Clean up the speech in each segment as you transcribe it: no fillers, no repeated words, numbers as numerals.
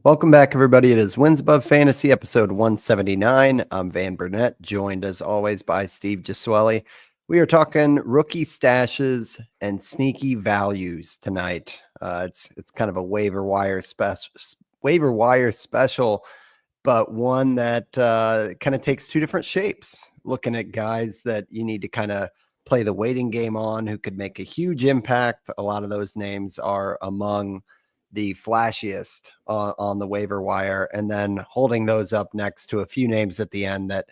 Welcome back, everybody. It is Wins Above Fantasy, episode 179. I'm Van Burnett, joined as always by Steve Gesuele. We are talking rookie stashes and sneaky values tonight. It's kind of a waiver wire special, but one that kind of takes two different shapes. Looking at guys that you need to kind of play the waiting game on, who could make a huge impact. A lot of those names are among the flashiest on the waiver wire, and then holding those up next to a few names at the end that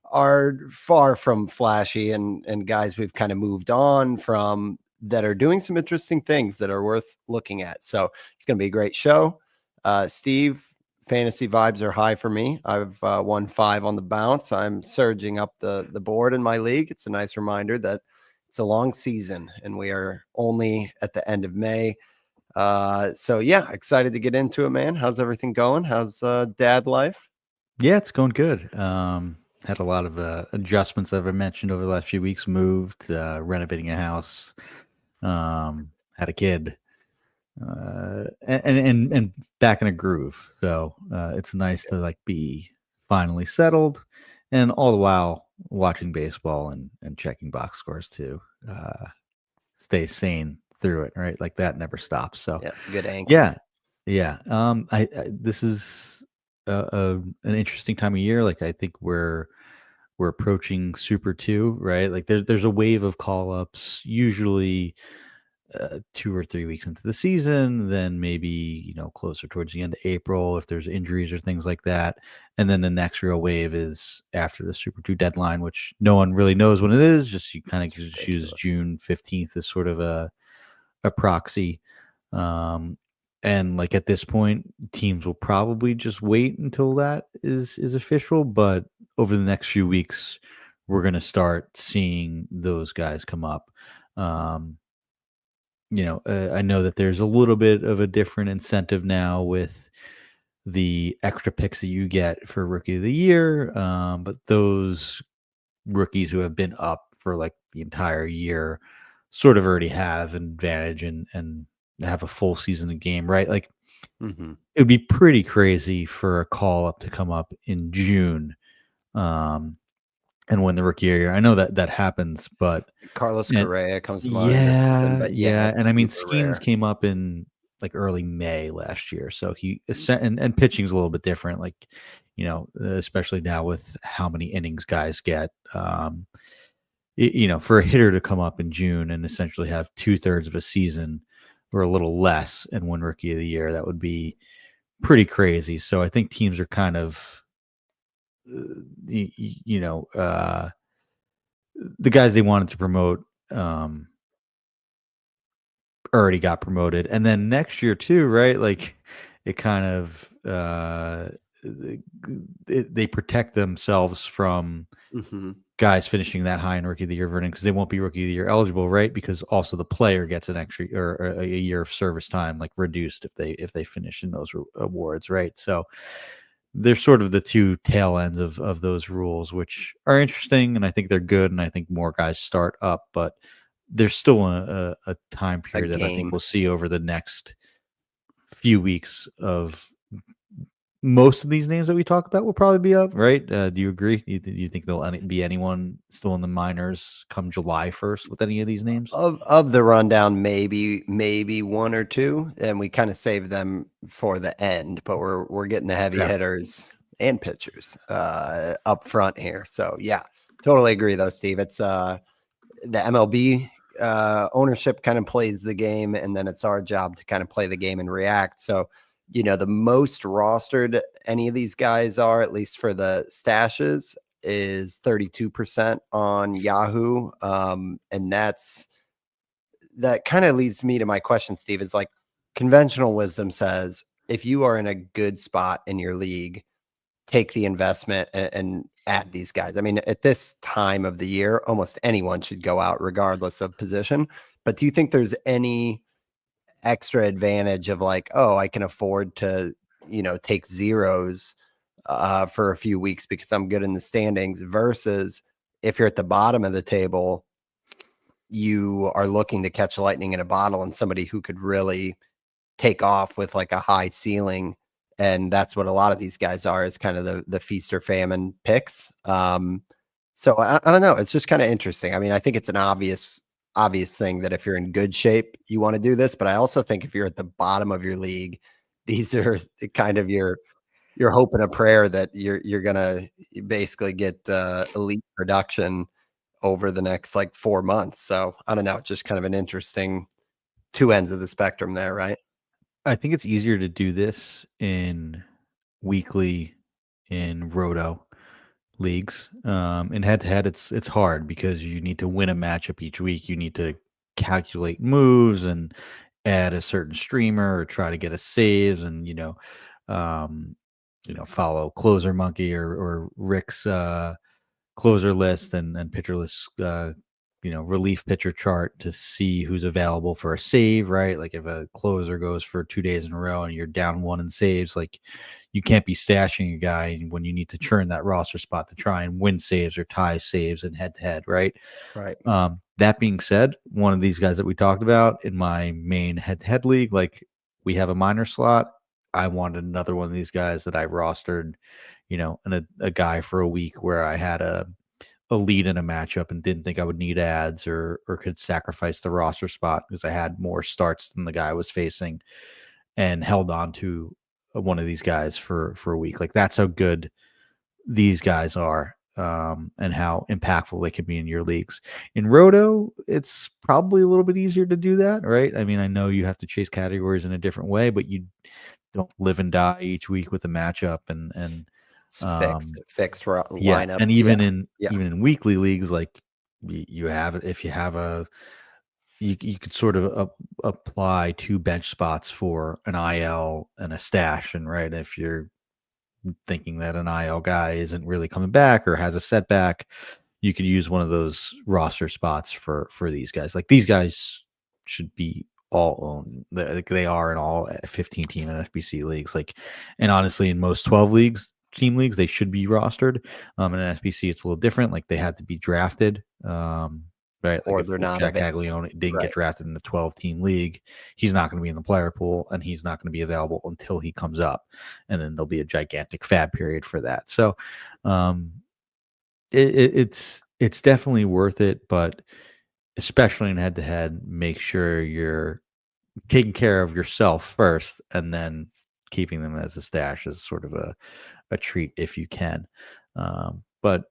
are far from flashy and guys we've kind of moved on from that are doing some interesting things that are worth looking at. So it's going to be a great show. Steve, fantasy vibes are high for me. I've won 5 on the bounce. I'm surging up the board in my league. It's a nice reminder that it's a long season and we are only at the end of May. So yeah, excited to get into it, man. How's everything going? How's dad life? Yeah, it's going good. Had a lot of adjustments that I mentioned over the last few weeks. Moved, renovating a house, had a kid, and back in a groove. So it's nice to be finally settled, and all the while watching baseball and checking box scores to stay sane through it. Right, like that never stops. So Yeah, it's a good anchor. yeah. I this is an interesting time of year. Like I think we're approaching Super 2, right? Like there's a wave of call ups usually 2 or 3 weeks into the season, then maybe closer towards the end of April if there's injuries or things like that, and then the next real wave is after the Super 2 deadline, which no one really knows when it is. Just you kind of just use June 15th as sort of a proxy. And like at this point, teams will probably just wait until that is official. But over the next few weeks, we're going to start seeing those guys come up. I know that there's a little bit of a different incentive now with the extra picks that you get for Rookie of the Year. But those rookies who have been up for like the entire year sort of already have an advantage and have a full season of game, right? Like Mm-hmm. it would be pretty crazy for a call up to come up in June and win the rookie of the year. I know that happens, but Carlos and Correa comes to mind or something, yeah, but yeah, yeah. it's And I mean super Skeens rare. came up in like early May last year. So and pitching's a little bit different, like, especially now with how many innings guys get. For a hitter to come up in June and essentially have 2/3 of a season or a little less and win Rookie of the Year, that would be pretty crazy. So I think teams are kind of, the guys they wanted to promote already got promoted, and then next year too, right? Like it kind of they protect themselves from Mm-hmm. guys finishing that high in Rookie of the Year voting because they won't be Rookie of the Year eligible, right? Because also the player gets an extra or a year of service time, like reduced if they finish in those awards, right? So there's sort of the two tail ends of those rules, which are interesting, and I think they're good, and I think more guys start up, but there's still a time A period that I think game. we'll see over the next few weeks of most of these names that we talk about will probably be up, right? Do you agree? Do you think there'll be anyone still in the minors come July 1st with any of these names? Of the rundown, maybe one or two, and we kind of save them for the end, but we're getting the heavy Yeah. hitters and pitchers up front here. So yeah, totally agree though, Steve. It's the MLB ownership kind of plays the game, and then it's our job to kind of play the game and react. So, the most rostered any of these guys are, at least for the stashes, is 32% on Yahoo. And that kind of leads me to my question, Steve, is like conventional wisdom says, if you are in a good spot in your league, take the investment and add these guys. I mean, at this time of the year, almost anyone should go out regardless of position. But do you think there's any extra advantage of like, oh, I can afford to, take zeros for a few weeks because I'm good in the standings versus if you're at the bottom of the table, you are looking to catch lightning in a bottle and somebody who could really take off with like a high ceiling and that's what a lot of these guys are, is kind of the feast or famine picks. So I don't know. It's just kind of interesting. I mean, I think it's an obvious thing that if you're in good shape, you want to do this. But I also think if you're at the bottom of your league, these are kind of your hope and a prayer that you're gonna basically get elite production over the next like 4 months. So I don't know. It's just kind of an interesting two ends of the spectrum there, right? I think it's easier to do this in weekly in roto leagues. In head to head, it's hard because you need to win a matchup each week. You need to calculate moves and add a certain streamer or try to get a saves and um, follow closer monkey or Rick's closer list and pitcher list, relief pitcher chart to see who's available for a save, right? Like if a closer goes for 2 days in a row and you're down one in saves, like you can't be stashing a guy when you need to churn that roster spot to try and win saves or tie saves and head to head, right? Right. That being said, one of these guys that we talked about in my main head to head league, like we have a minor slot. I wanted another one of these guys that I rostered, and a guy for a week where I had a lead in a matchup and didn't think I would need ads or could sacrifice the roster spot because I had more starts than the guy I was facing and held on to one of these guys for a week. Like that's how good these guys are, and how impactful they can be in your leagues. In Roto, it's probably a little bit easier to do that, right? I mean, I know you have to chase categories in a different way, but you don't live and die each week with a matchup and It's fixed yeah, lineup. and Yeah. even in weekly leagues, like you have it if you have you could sort of apply 2 bench spots for an IL and a stash, and right if you're thinking that an IL guy isn't really coming back or has a setback, you could use one of those roster spots for these guys. Like these guys should be all owned. They are in all 15 team and FBC leagues. Like, and honestly, in most 12 team leagues, they should be rostered. In an FBC, it's a little different. Like they had to be drafted. Right. Like Or if they're not Jack available. Caglione didn't Right. get drafted in the 12 team league, he's not going to be in the player pool and he's not going to be available until he comes up. And then there'll be a gigantic fab period for that. So, it's definitely worth it, but especially in head to head, make sure you're taking care of yourself first, and then keeping them as a stash is sort of a treat if you can. But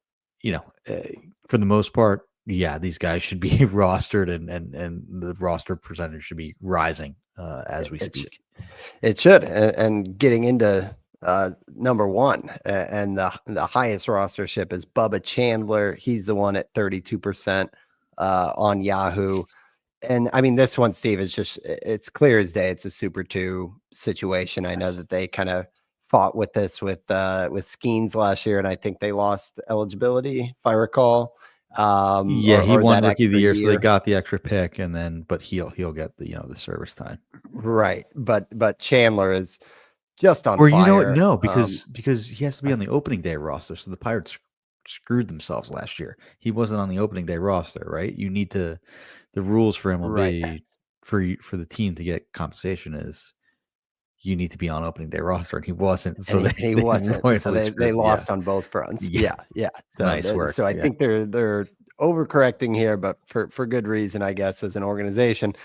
for the most part, yeah, these guys should be rostered, and the roster percentage should be rising as we It, sh- speak. it should. And getting into number one, and the highest rostership is Bubba Chandler. He's the one at 32% on Yahoo. And I mean, this one, Steve, is just, it's clear as day. It's a Super 2 situation. I know that they kind of fought with this with Skeens last year, and I think they lost eligibility, if I recall. Yeah, he Or won that rookie of the extra year, so they year. got the extra pick, and then but he'll get the service time. Right. But Chandler is just on Or you know what? fire. No, because he has to be on the opening day roster. So the Pirates screwed themselves last year. He wasn't on the opening day roster, right? You need to the rules for Right. MLB for the team to get compensation is you need to be on opening day roster, and he wasn't. And So he they wasn't. So royally they screwed. Yeah, lost on both fronts. yeah, Yeah, yeah. So nice work. so I Yeah, think they're overcorrecting here, but for good reason, I guess, as an organization.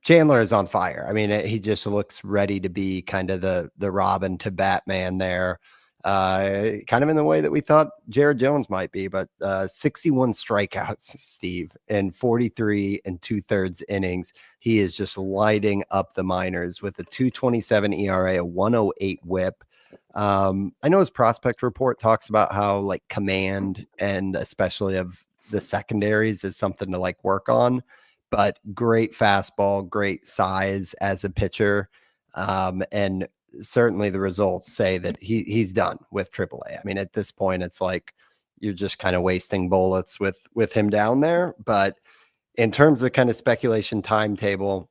Chandler is on fire. I mean, he just looks ready to be kind of the Robin to Batman there, kind of in the way that we thought Jared Jones might be. But 61 strikeouts, Steve, in 43 and 2/3 innings. He is just lighting up the minors with a 2.27 ERA, a 108 WHIP. I know his prospect report talks about how like command and especially of the secondaries is something to like work on, but great fastball, great size as a pitcher. And certainly the results say that he's done with AAA. I mean, at this point, it's like you're just kind of wasting bullets with him down there. But in terms of kind of speculation timetable,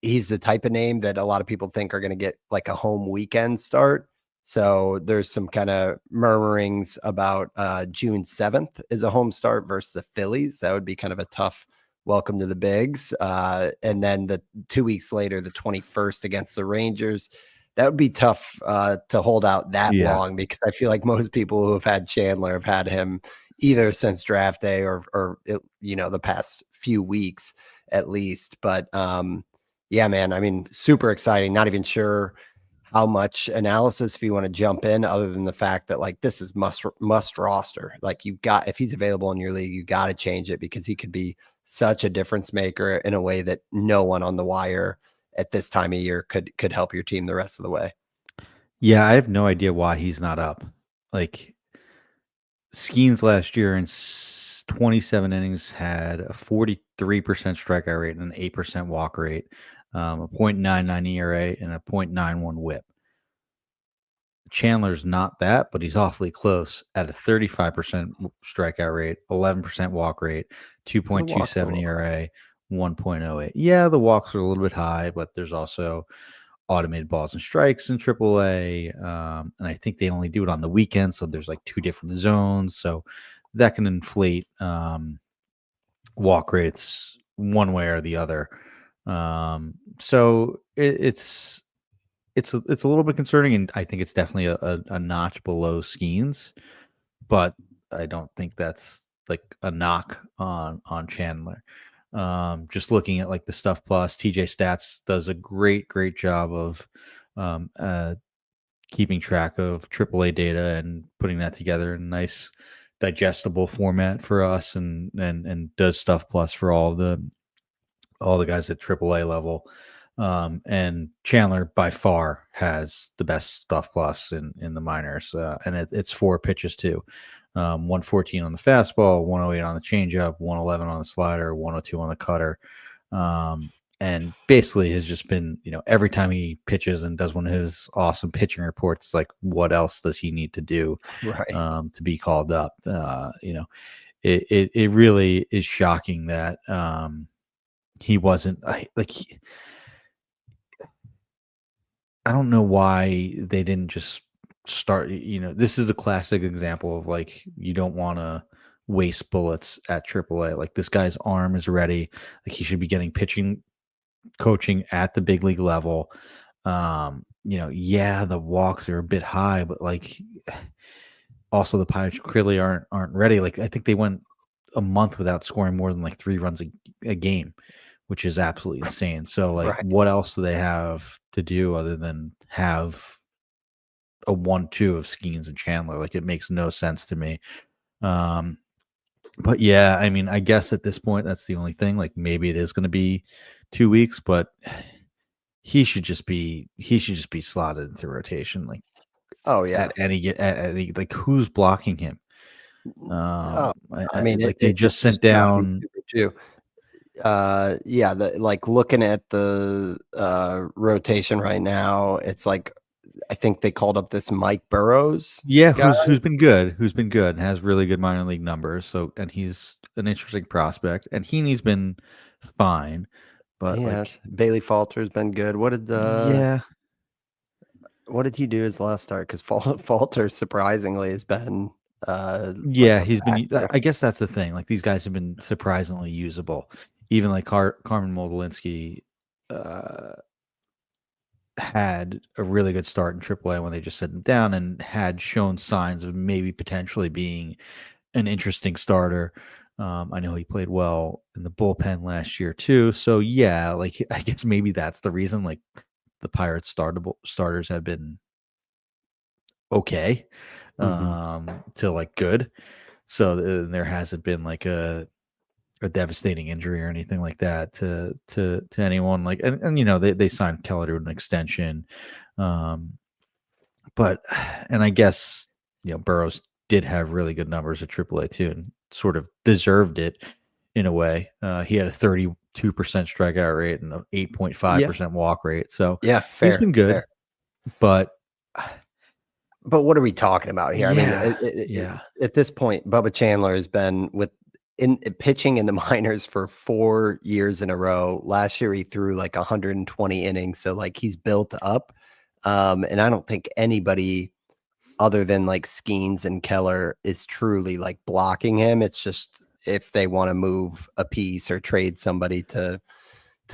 he's the type of name that a lot of people think are going to get like a home weekend start. So there's some kind of murmurings about June 7th is a home start versus the Phillies. That would be kind of a tough welcome to the bigs. And then the 2 weeks later, the 21st against the Rangers. that would be tough to hold out that Yeah. long, because I feel like most people who have had Chandler have had him either since draft day or the past few weeks at least. But yeah, man, I mean, super exciting. Not even sure how much analysis if you want to jump in, other than the fact that like this is must roster. Like if he's available in your league, you got to change it, because he could be such a difference maker in a way that no one on the wire at this time of year could help your team the rest of the way. Yeah, I have no idea why he's not up. Like Skeens last year in 27 innings had a 43% strikeout rate and an 8% walk rate, a .99 ERA, and a .91 WHIP. Chandler's not that, but he's awfully close at a 35% strikeout rate, 11% walk rate, So the walks a 2.27 little ERA, 1.08. Yeah, the walks are a little bit high, but there's also automated balls and strikes in AAA. And I think they only do it on the weekend. So there's like 2 different zones. So that can inflate walk rates one way or the other. So it's a little bit concerning, and I think it's definitely a notch below Skeens, but I don't think that's like a knock on Chandler. Just looking at like the Stuff Plus, TJ Stats does a great job of um, uh, keeping track of AAA data and putting that together in a nice digestible format for us, and does Stuff Plus for all the guys at AAA level. And Chandler by far has the best Stuff Plus in the minors, and it's 4 pitches too. 114 on the fastball, 108 on the changeup, 111 on the slider, 102 on the cutter. And basically has just been, every time he pitches and does one of his awesome pitching reports, like what else does he need to do right. to be called up? It really is shocking that he wasn't I don't know why they didn't just start. This is a classic example of like you don't want to waste bullets at AAA. Like this guy's arm is ready. Like he should be getting pitching coaching at the big league level. Yeah, the walks are a bit high, but like also the Pirates clearly aren't ready. Like I think they went a month without scoring more than like 3 runs a game, which is absolutely insane. So like Right. what else do they have to do other than have a 1-2 of Skeens and Chandler? Like it makes no sense to me. But yeah, I mean, I guess at this point that's the only thing. Like maybe it is going to be 2 weeks, but he should just be slotted into rotation. Like Oh yeah. at any like who's blocking him? Oh, I mean, Like they just it's sent just gotta be down. super too. Yeah, like looking at the rotation right now, it's like I think they called up this Mike Burrows Yeah, guy. who's been good, and has really good minor league numbers. So, and he's an interesting prospect, and Heaney's been fine, but like, Yes, Bailey Falter's been good. yeah, What did he do his last start? Because Falter surprisingly has been like yeah, a he's been. factor. I guess that's the thing. Like these guys have been surprisingly usable. Even like Carmen Moldolinsky had a really good start in AAA when they just set him down, and had shown signs of maybe potentially being an interesting starter. I know he played well in the bullpen last year too. So yeah, like I guess maybe that's the reason. Like the Pirates starters have been okay Hmm. to like good. So there hasn't been like a devastating injury or anything like that to anyone. Like and they signed Keller to an extension. Um, but and I guess Burrows did have really good numbers at AAA too, and sort of deserved it in a way. He had a 32% strikeout rate and an Yeah, 8.5% walk rate, so yeah, he's fair, been good. fair. But But what are we talking about here? I mean, yeah, yeah, at this point, Bubba Chandler has been in pitching in the minors for 4 years in a row. Last year, he threw like 120 innings, so like he's built up. And I don't think anybody other than like Skeens and Keller is truly like blocking him. It's just if they want to move a piece or trade somebody to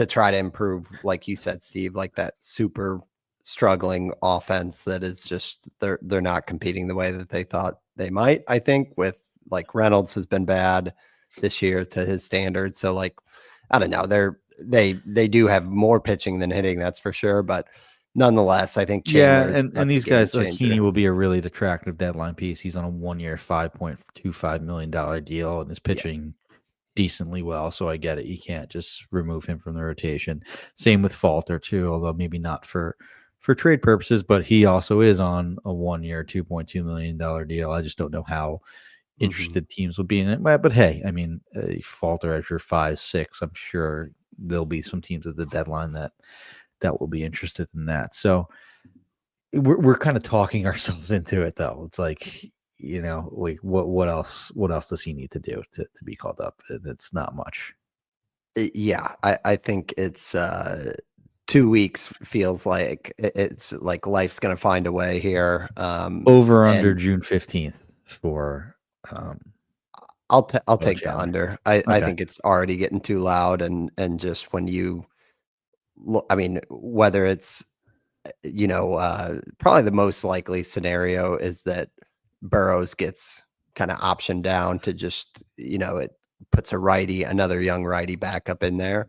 try to improve, like you said, Steve, like that super struggling offense that is just they're not competing the way that they thought they might. I think with like Reynolds has been bad this year to his standards. So like I don't know, they do have more pitching than hitting, that's for sure. But nonetheless, I think Yeah, Chandler is and such a these game guys like changer. Heaney will be a really attractive deadline piece. He's on a 1-year, $5.25 million deal, and is Yeah. pitching decently well. So I get it. You can't just remove him from the rotation. Same with Falter too, although maybe not for trade purposes, but he also is on a 1-year, $2.2 million deal. I just don't know how Mhm. interested teams will be in it. But hey, I mean, Falter as your 5-6, I'm sure there'll be some teams at the deadline that will be interested in that. So we're kind of talking ourselves into it, though. It's like, like what else does he need to do to be called up? And it's not much. Yeah, I think it's 2 weeks feels like it's like life's gonna find a way here. Over under And June 15th for I'll Will take the Chandler. under. I Okay. think it's already getting too loud, and just when you look, I mean, whether it's probably the most likely scenario is that Burrows gets kind of optioned down to just, it puts another young righty back up in there.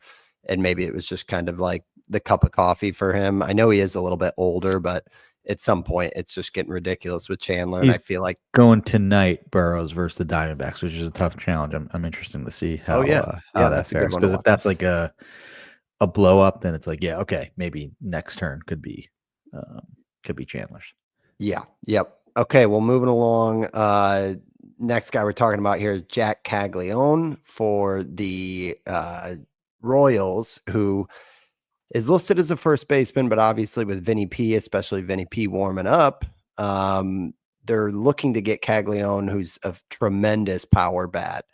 And maybe it was just kind of like the cup of coffee for him. I know he is a little bit older, but at some point it's just getting ridiculous with Chandler. And I He's feel like, going tonight, Burrows versus the Diamondbacks, which is a tough challenge. I'm interested to see oh yeah, how yeah, that that's a good fares. one to Because if watch. that's like a blow up, then it's like, yeah, okay, maybe next turn um, could be Chandler's. Yeah. Yep. Okay. Well, moving along. Next guy we're talking about here is Jack Caglione for the Royals, who is listed as a first baseman, but obviously with Vinny P, especially Vinny P warming up, they're looking to get Caglione, who's a tremendous power bat,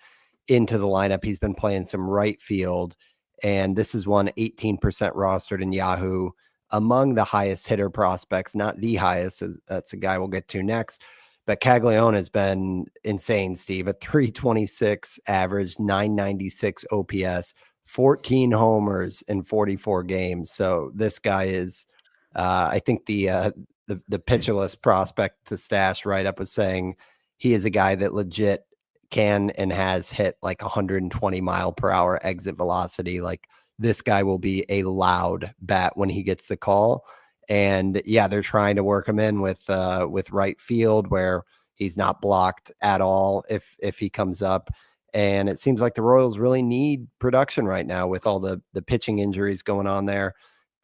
into the lineup. He's been playing some right field, and this is one 18% rostered in Yahoo, among the highest hitter prospects, not the highest. That's a guy we'll get to next. But Caglione has been insane, Steve. A 326 average, 996 OPS, 14 homers in 44 games. So this guy is, I think the pitcherless prospect to stash right up was saying he is a guy that legit can and has hit like 120-mile-per-hour exit velocity. Like this guy will be a loud bat when he gets the call. And yeah, they're trying to work him in with right field where he's not blocked at all if he comes up. And it seems like the Royals really need production right now with all the pitching injuries going on there.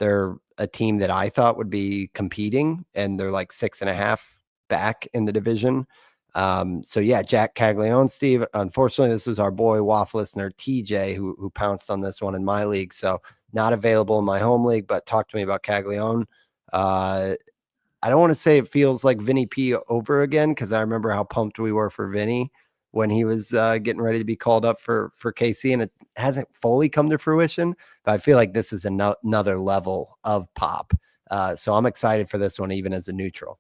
They're a team that I thought would be competing, and they're like 6.5 back in the division. So yeah, Jack Caglione, Steve. Unfortunately, this was our boy Waff listener TJ who pounced on this one in my league. So not available in my home league, but talk to me about Caglione. I don't want to say it feels like Vinny P over again, because I remember how pumped we were for Vinny when he was getting ready to be called up for KC, and it hasn't fully come to fruition. But I feel like this is another level of pop. So I'm excited for this one, even as a neutral.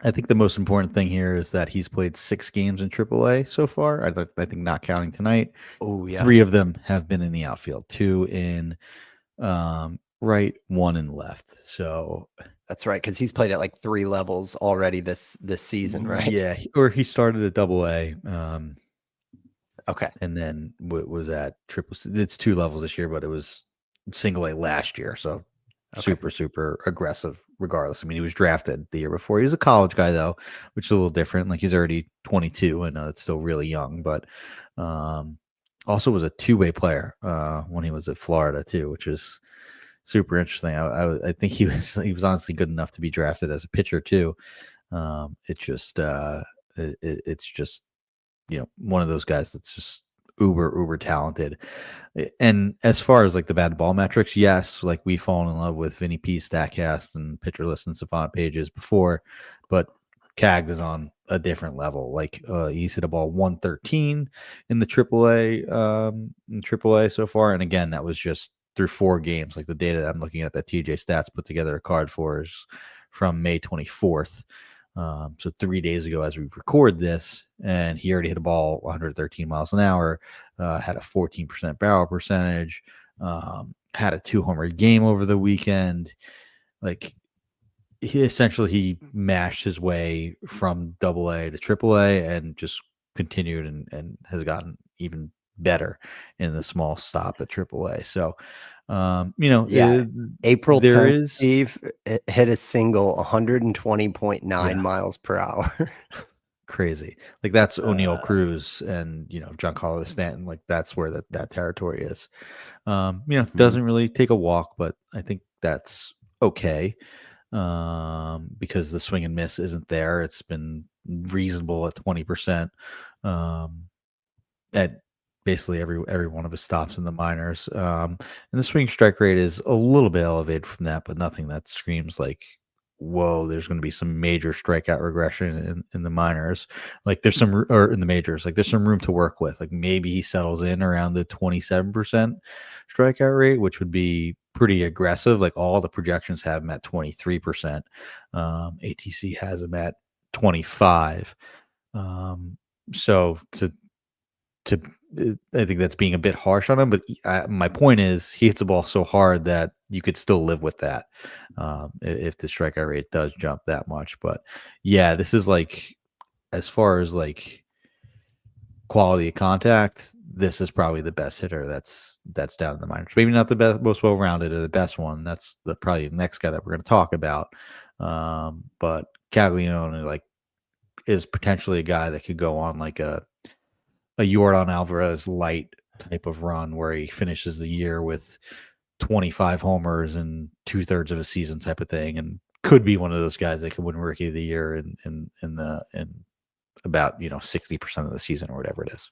I think the most important thing here is that he's played 6 games in AAA so far. I think not counting tonight. Oh yeah, 3 of them have been in the outfield, 2 in right, 1 in left. So that's right, because he's played at like 3 levels already this season, right? yeah, or he started at Double A, Okay. and then was at Triple. It's 2 levels this year, but it was Single A last year. So Okay. super aggressive. Regardless, I mean, he was drafted the year before. He was a college guy though, which is a little different. Like he's already 22, and it's still really young, but also was a two-way player when he was at Florida too, which is super interesting. I think he was honestly good enough to be drafted as a pitcher too. It's just one of those guys that's just uber talented. And as far as like the bad ball metrics, yes, like we've fallen in love with Vinny P, Statcast, and Pitcher List and Savant pages before, but Cags is on a different level. Like he's hit a ball 113 in the AAA so far, and again, that was just through 4 games. Like the data that I'm looking at that TJ Stats put together a card for is from May 24th. So 3 days ago, as we record this, and he already hit a ball 113 miles an hour, had a 14% barrel percentage, had a 2-homer game over the weekend. Like he mashed his way from AA to AAA and just continued and has gotten even better in the small stop at AAA. So, Yeah. April there 10th, is Steve hit a single 120.9 yeah, miles per hour. crazy. Like that's O'Neal Uh, Cruz and Giancarlo Stanton. Like that's where that territory is. mhm. Doesn't really take a walk, but I think that's okay. Because the swing and miss isn't there. It's been reasonable at 20%. Um, at basically every one of his stops in the minors. And the swing strike rate is a little bit elevated from that, but nothing that screams like, whoa, there's going to be some major strikeout regression in the minors. Like there's or in the majors, like there's some room to work with. Like maybe he settles in around the 27% strikeout rate, which would be pretty aggressive. Like all the projections have him at 23%. ATC has him at 25. So to I think that's being a bit harsh on him, but my point is he hits the ball so hard that you could still live with that if the strikeout rate does jump that much. But yeah, this is like as far as like quality of contact, this is probably the best hitter that's down in the minors. Maybe not the best, most well rounded, or the best one. That's probably the next guy that we're going to talk about. But Caglione like is potentially a guy that could go on like a Jordan Alvarez light type of run where he finishes the year with 25 homers and 2/3 of a season type of thing, and could be one of those guys that could win Rookie of the Year in about 60% of the season or whatever it is.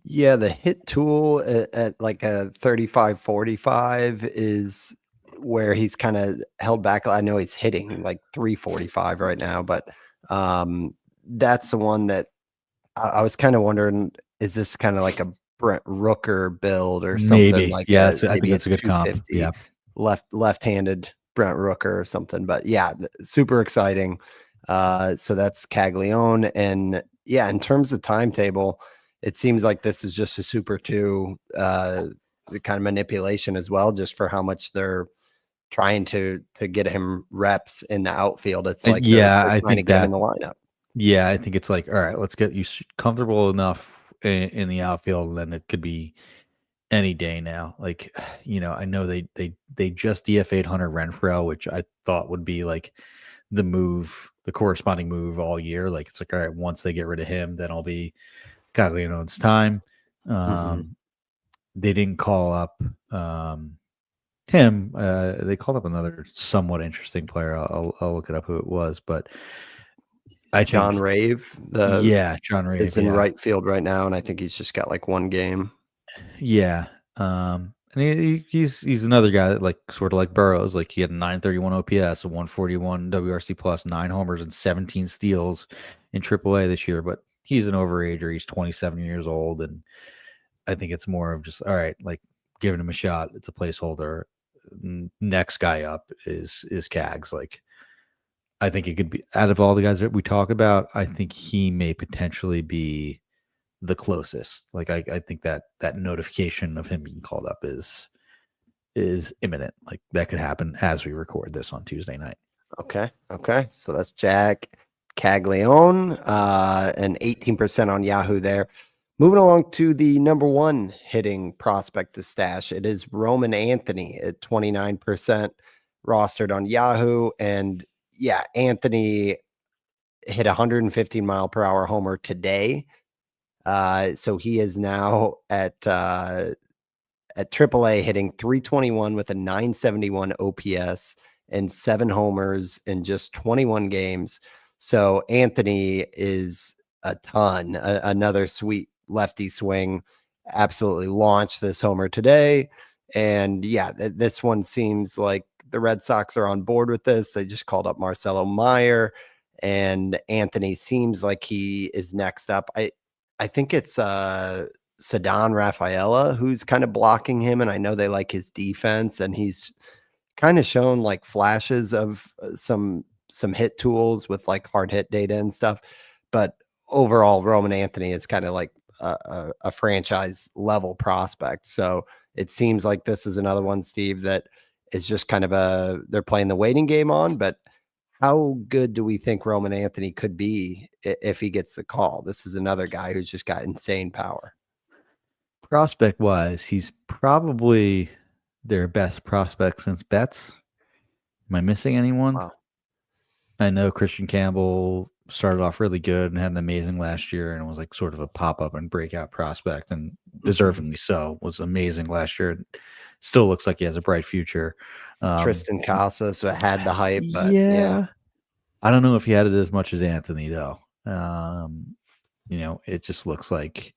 Yeah, the hit tool at like a 35-45 is where he's kind of held back. I know he's hitting like 345 right now, but that's the one that I was kind of wondering, is this kind of like a Brent Rooker build or something Maybe, like yeah. I think maybe a that's a good comp. 250 Yeah, left-handed Brent Rooker or something? But yeah, super exciting. So that's Caglione, and yeah, in terms of timetable, it seems like this is just a super two kind of manipulation as well, just for how much they're trying to get him reps in the outfield. It's like yeah. they're I trying to think get him in that. the lineup. Yeah, I think it's like, all right, let's get you comfortable enough in the outfield, and then it could be any day now. Like, I know they just DFA'd Hunter Renfroe, which I thought would be like the corresponding move all year. Like, it's like, all right, once they get rid of him, then I'll be Caglianone's time. Hmm. They didn't call up him. They called up another somewhat interesting player. I'll look it up who it was, but I John think, Rave, yeah, John Rave, is in yeah. right field right now, and I think he's just got like one game. Yeah. And he's another guy that like sort of like Burrows, like he had a 931 OPS, a 141 WRC plus, 9 homers and 17 steals in AAA this year. But he's an overager. He's 27 years old, and I think it's more of just all right, like giving him a shot. It's a placeholder. Next guy up is Cags. Like I think it could be out of all the guys that we talk about. I think he may potentially be the closest. Like I think that notification of him being called up is imminent. Like that could happen as we record this on Tuesday night. Okay, okay. So that's Jack Caglione, and 18% on Yahoo there. Moving along to the number one hitting prospect to stash. It is Roman Anthony at 29% rostered on Yahoo. And yeah, Anthony hit 115-mile-per-hour homer today. So he is now at AAA hitting 321 with a 971 OPS and 7 homers in just 21 games. So Anthony is a ton. Another sweet lefty swing. Absolutely launched this homer today. And yeah, this one seems like the Red Sox are on board with this. They just called up Marcelo Meyer, and Anthony seems like he is next up. I think it's Ceddanne Rafaela who's kind of blocking him, and I know they like his defense, and he's kind of shown like flashes of some hit tools with like hard hit data and stuff. But overall, Roman Anthony is kind of like a franchise level prospect. So it seems like this is another one, Steve, that is just kind of they're playing the waiting game on, but How good do we think Roman Anthony could be if he gets the call? This is another guy who's just got insane power. Prospect wise, he's probably their best prospect since Betts. Am I missing anyone? Wow. I know Christian Campbell started off really good and had an amazing last year and was like sort of a pop-up and breakout prospect, and deservingly so. Was amazing last year. Still looks like he has a bright future. Tristan Casas had the hype, but yeah. Yeah. I don't know if he had it as much as Anthony though. It just looks like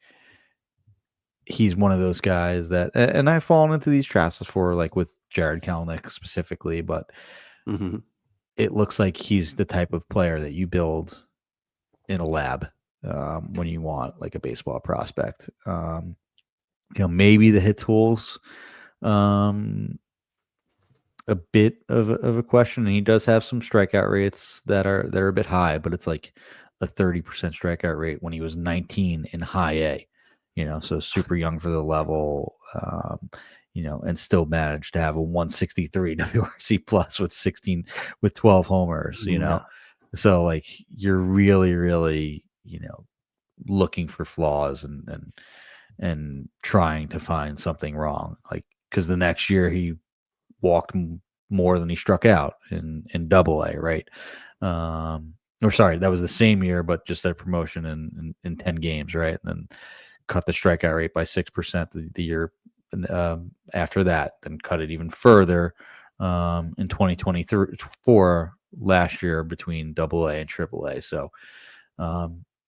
he's one of those guys that, and I've fallen into these traps before, like with Jared Kelenic specifically, but it looks like he's the type of player that you build in a lab when you want like a baseball prospect. Maybe the hit tools, a bit of a question, and he does have some strikeout rates that are a bit high, but it's like a 30% strikeout rate when he was 19 in high A. So super young for the level, and still managed to have a 163 WRC plus with 12 homers, No. So like you're really, really, looking for flaws and trying to find something wrong. Like, because the next year he walked more than he struck out in Double A, right? Or sorry, that was the same year, but just a promotion in 10 games, right? And then cut the strikeout rate by 6% the year after that, then cut it even further in 2024 last year between Double A and Triple A. So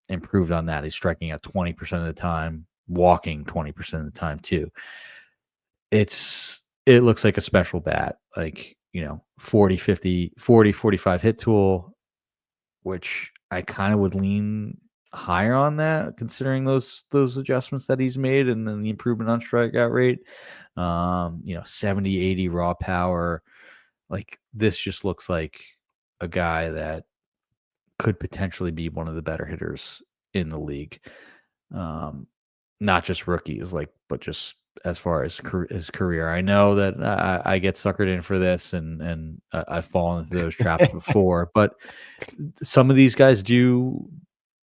improved on that. He's striking out 20% of the time, walking 20% of the time too. It looks like a special bat, like 40, 50, 40, 45 hit tool, which I kind of would lean higher on that, considering those adjustments that he's made and then the improvement on strikeout rate. 70, 80 raw power. Like, this just looks like a guy that could potentially be one of the better hitters in the league. Not just rookies, but just as far as his career. I know that I get suckered in for this, and I've fallen into those traps before, but some of these guys do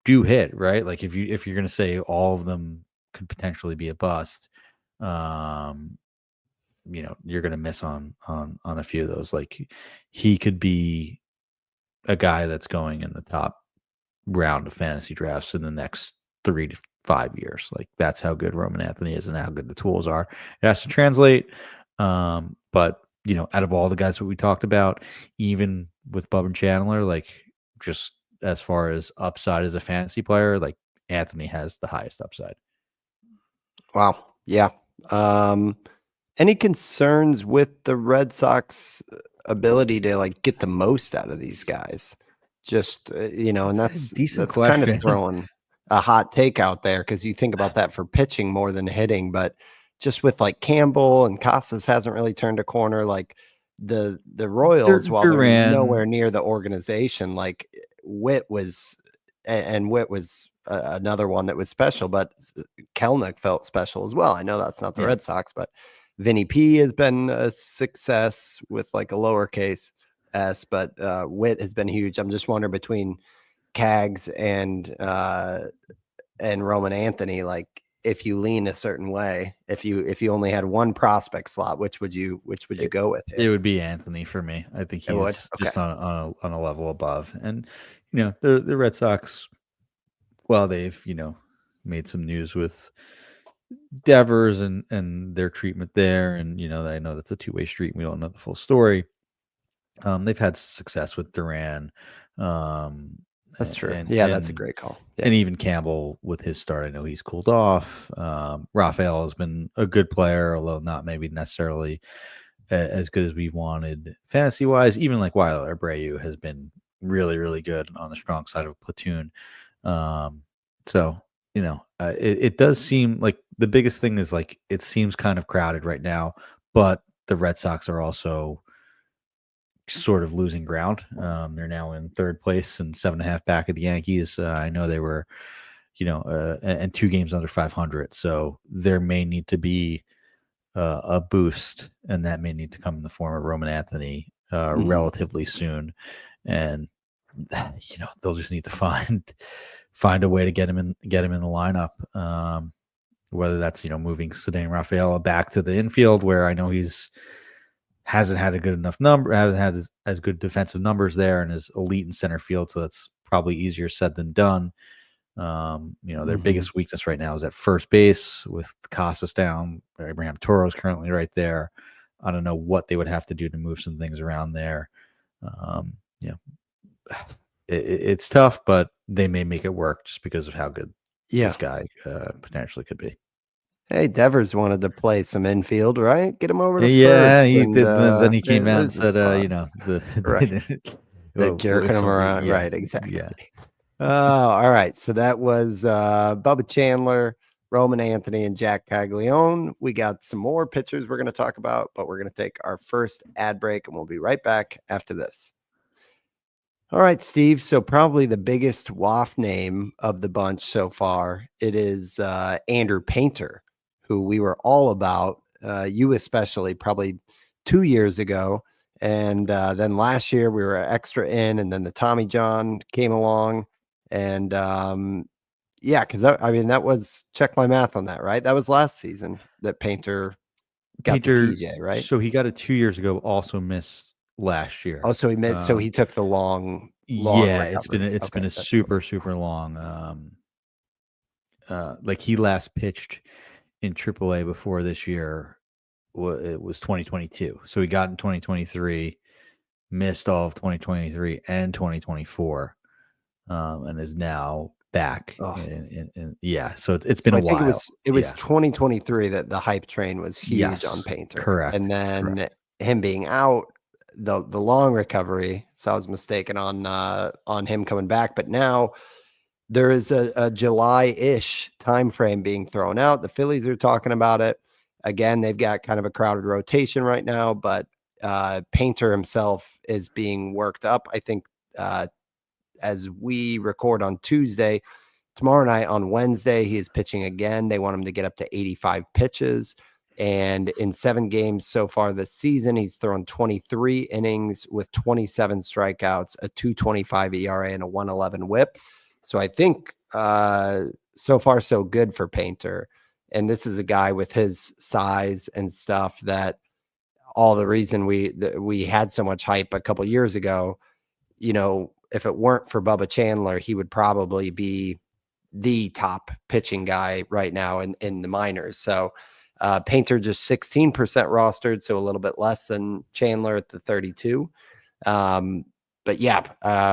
hit, right? Like if you're going to say all of them could potentially be a bust, you're going to miss on a few of those. Like, he could be a guy that's going in the top round of fantasy drafts in the next 3 to 5 years. Like, that's how good Roman Anthony is and how good the tools are. It has to translate. But out of all the guys that we talked about, even with Bub and Chandler, like, just as far as upside as a fantasy player, like, Anthony has the highest upside. Wow. Yeah. Any concerns with the Red Sox ability to like get the most out of these guys? Just and that's kind of throwing a hot take out there, because you think about that for pitching more than hitting, but just with like Campbell and Casas hasn't really turned a corner. Like the Royals, while they're nowhere near the organization, like Witt was, and Witt was another one that was special, but Kelenic felt special as well. I know that's not the Red Sox, but Vinny P has been a success with like a lowercase s, but Witt has been huge. I'm just wondering, between Cags and Roman Anthony, like, if you lean a certain way, if you only had one prospect slot, which would you go with here? It would be Anthony for me. I think he's just on a level above. And the Red Sox, well, they've made some news with Devers and their treatment there, and I know that's a two-way street, and we don't know the full story. They've had success with Duran. That's true. That's a great call. Yeah. And even Campbell with his start, I know he's cooled off. Rafael has been a good player, although not maybe necessarily as good as we wanted fantasy wise. Even like Wilder Abreu has been really, really good on the strong side of a platoon. So it does seem like the biggest thing is, like, it seems kind of crowded right now, but the Red Sox are also sort of losing ground. They're now in third place and 7.5 back of the Yankees. I know they were, and 2 games under 500. So there may need to be a boost, and that may need to come in the form of Roman Anthony relatively soon, and they'll just need to find a way to get him in the lineup. Whether that's moving Ceddanne Rafaela back to the infield, where I know hasn't had a good enough number, hasn't had as good defensive numbers there, and is elite in center field, so that's probably easier said than done. Their biggest weakness right now is at first base with Casas down. Abraham Toro is currently right there. I don't know what they would have to do to move some things around there. It's tough, but they may make it work just because of how good this guy potentially could be. Hey, Devers wanted to play some infield, right? Get him over to Yeah, first. he And, did. Then he came out and losing said, spot. Right. They're jerking him around. Yeah, Right, exactly. yeah. All right. So that was Bubba Chandler, Roman Anthony, and Jack Caglione. We got some more pitchers we're going to talk about, but we're going to take our first ad break, and we'll be right back after this. All right, Steve. So probably the biggest waft name of the bunch so far, it is Andrew Painter, who we were all about, you especially, probably 2 years ago. And then last year we were extra in, and then the Tommy John came along. And because that was, check my math on that, right? That was last season that Painter got the TJ, right? So he got it 2 years ago, also missed last year. Oh, so he missed. So he took the long. Yeah, recovery. it's been a super long. Like he last pitched in AAA before this year. It was 2022. So he got in 2023, missed all of 2023 and 2024, and is now back. So it's been a while. I think it was 2023 that the hype train was huge on Painter. Correct. And then him being out, the long recovery. So I was mistaken on him coming back. But now there is a July-ish time frame being thrown out. The Phillies are talking about it. Again, they've got kind of a crowded rotation right now, but Painter himself is being worked up. I think as we record on Tuesday, tomorrow night on Wednesday, he is pitching again. They want him to get up to 85 pitches. And in 7 games so far this season, he's thrown 23 innings with 27 strikeouts, a 2.25 ERA, and a 1.11 WHIP. So I think so far so good for Painter. And this is a guy with his size and stuff that all the reason we had so much hype a couple years ago, if it weren't for Bubba Chandler, he would probably be the top pitching guy right now in the minors. So Painter just 16% rostered, so a little bit less than Chandler at the 32. But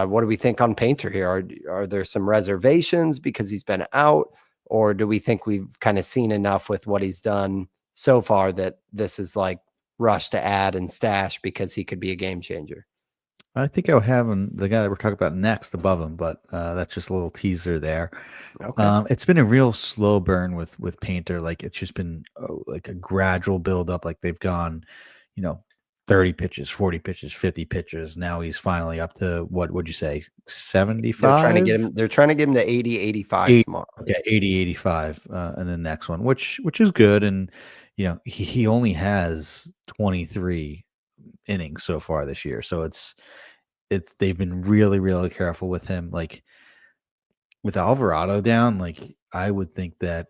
what do we think on Painter here? Are there some reservations because he's been out, or do we think we've kind of seen enough with what he's done so far that this is like rush to add and stash because he could be a game changer? I think I would have the guy that we're talking about next above him, but that's just a little teaser there. Okay. It's been a real slow burn with Painter. Like it's just been like a gradual build up. Like they've gone, 30 pitches, 40 pitches, 50 pitches. Now he's finally up to what would you say, 75? They're trying to get him to 80, 85 tomorrow. Okay, 80, 85 and the next one, which is good. And he only has 23 innings so far this year. So they've been really, really careful with him. Like with Alvarado down, like I would think that,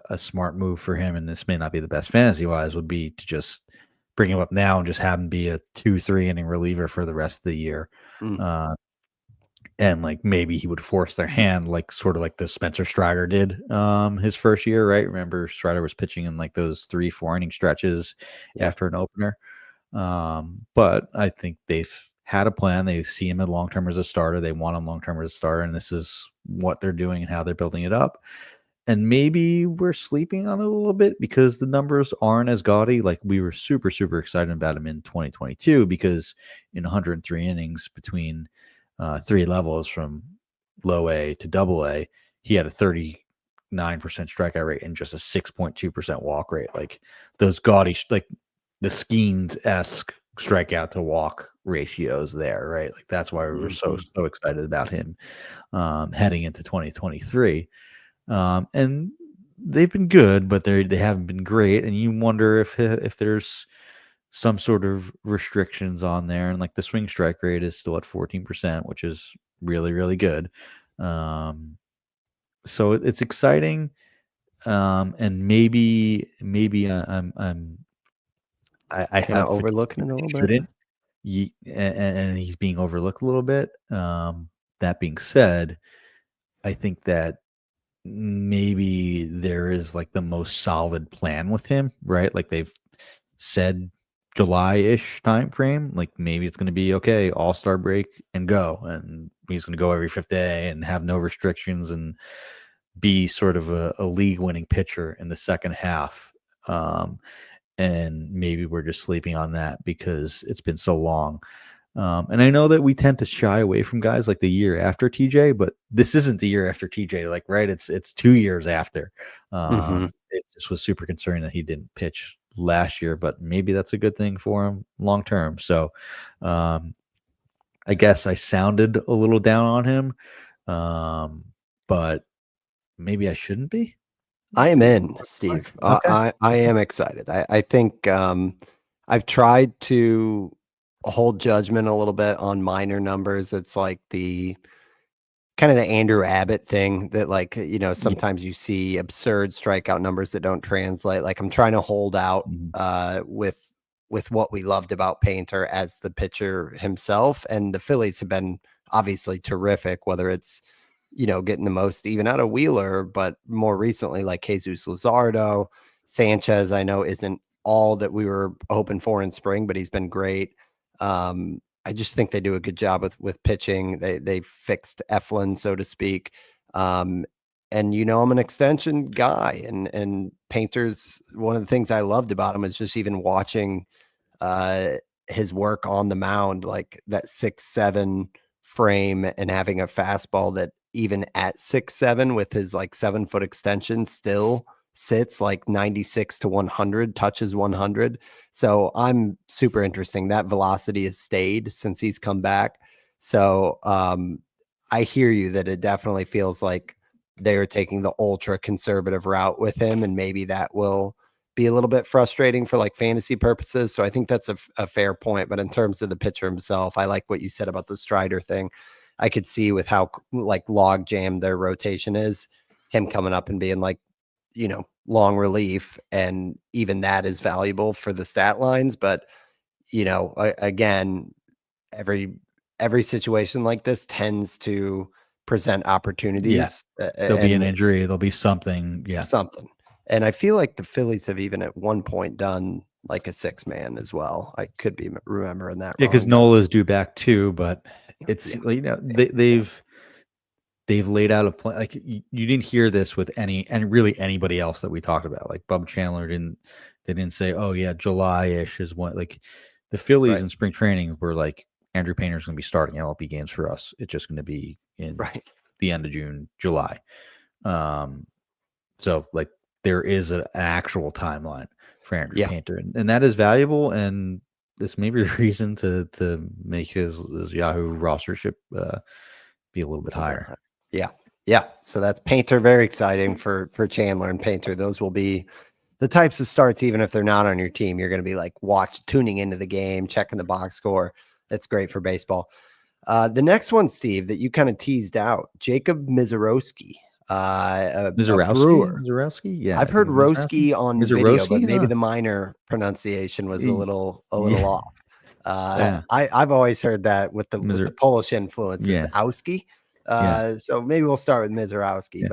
a smart move for him, and this may not be the best fantasy wise, would be to just bring him up now and just have him be a 2-3 inning reliever for the rest of the year. And like maybe he would force their hand, like sort of like the Spencer Strider did his first year, right? Remember Strider was pitching in like those 3-4 inning stretches after an opener. But I think they've had a plan. They see him as long-term as a starter. They want him long-term as a starter, and this is what they're doing and how they're building it up. And maybe we're sleeping on it a little bit because the numbers aren't as gaudy. Like we were super, super excited about him in 2022 because in 103 innings between 3 levels from low A to double A, he had a 39% strikeout rate and just a 6.2% walk rate. Like those gaudy, like the Skeens-esque strikeout to walk ratios there, right? Like that's why we were so excited about him heading into 2023. And they've been good, but they haven't been great. And you wonder if there's some sort of restrictions on there, and like the swing strike rate is still at 14%, which is really, really good. So it's exciting. And maybe I Kind of have fatigue overlooking it a that little he bit. shouldn't. And he's being overlooked a little bit. That being said, I think that maybe there is like the most solid plan with him, right? Like they've said July-ish time frame. Like maybe it's going to be okay, all-star break and go, and he's going to go every fifth day and have no restrictions and be sort of a league-winning pitcher in the second half. And maybe we're just sleeping on that because it's been so long. And I know that we tend to shy away from guys like the year after TJ, but this isn't the year after TJ, like right? It's 2 years after. Hmm. It just was super concerning that he didn't pitch last year, but maybe that's a good thing for him long term. So um, I guess I sounded a little down on him, but maybe I shouldn't be. I am in, Steve. Okay. I am excited. I think I've tried to hold judgment a little bit on minor numbers. It's like the kind of the Andrew Abbott thing that, like, Yeah. sometimes you see absurd strikeout numbers that don't translate. Like, I'm trying to hold out Mhm. with what we loved about Painter as the pitcher himself, and the Phillies have been obviously terrific, whether it's getting the most even out of Wheeler, but more recently like Jesus Luzardo, Sanchez. I know isn't all that we were hoping for in spring, but he's been great. I just think they do a good job with pitching. They fixed Eflin, so to speak. Um, and I'm an extension guy, and Painter's one of the things I loved about him is just even watching uh, his work on the mound, like that 6'7" frame, and having a fastball that even at 6'7" with his like 7-foot extension still sits like 96 to 100, touches 100. So I'm super interesting. That velocity has stayed since he's come back. So I hear you that it definitely feels like they are taking the ultra conservative route with him, and maybe that will be a little bit frustrating for like fantasy purposes. So I think that's a fair point. But in terms of the pitcher himself, I like what you said about the Strider thing. I could see with how like log jammed their rotation is, him coming up and being like, long relief. And even that is valuable for the stat lines. But, again, every every situation like this tends to present Yeah. opportunities, There'll be an and injury. There'll be something. Yeah. something. And I feel like the Phillies have even at one point done like a 6-man as well. I could be remembering that Yeah, because wrong, but Nola's due back too, but it's yeah, like, yeah, they've laid out a plan. Like you didn't hear this with any and really anybody else that we talked about. Like Bub Chandler didn't they didn't say, oh yeah, July-ish is what like the Phillies right, in spring training were like Andrew Painter's gonna be starting MLB games for us. It's just gonna be in right, the end of June, July. Um so like there is an actual timeline for Andrew yeah, Painter, and that is valuable. And this may be a reason to make his Yahoo rostership be a little bit a little bit higher. higher. Yeah, yeah. So that's Painter. Very exciting for Chandler and Painter. Those will be the types of starts, even if they're not on your team, you're going to be like tuning into the game, checking the box score. That's great for baseball. The next one, Steve, that you kind of teased out, Jacob Mizorowski, a Brewer. Mizorowski, yeah, I've heard Mizorowski, Roski on video, but Mizorowski, maybe the minor pronunciation was a Y- little yeah, off. yeah, I've always heard that with the Mizor, Polish influences, yeah, Owski. yeah, So maybe we'll start with Mizorowski, yeah.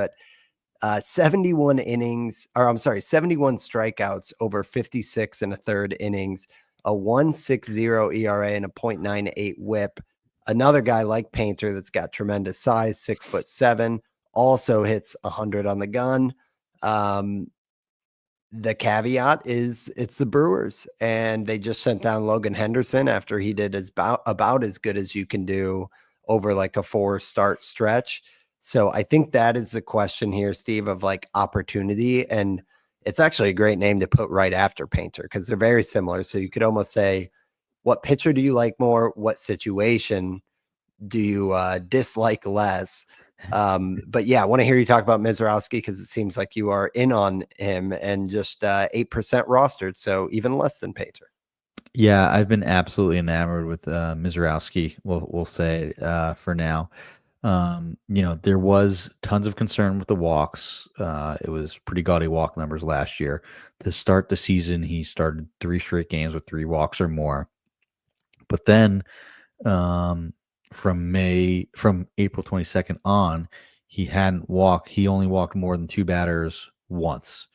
but 71 innings, or I'm sorry, 71 strikeouts over 56 and a third innings, a 1.60 ERA and a .98 WHIP. Another guy like Painter that's got tremendous size, 6'7", also hits 100 on the gun. Um, the caveat is it's the Brewers, and they just sent down Logan Henderson after he did about as good as you can do over like a 4-start stretch. So I think that is the question here, Steve, of like opportunity. And it's actually a great name to put right after Painter because they're very similar. So you could almost say, what pitcher do you like more? What situation do you dislike less? But yeah, I want to hear you talk about Mizorowski because it seems like you are in on him and just 8% rostered, so even less than Painter. Yeah, I've been absolutely enamored with Mizrowski. We'll say for now. There was tons of concern with the walks. It was pretty gaudy walk numbers last year. To start the season, he started 3 straight games with 3 walks or more. But then um, from April 22nd on, he only walked more than 2 batters once.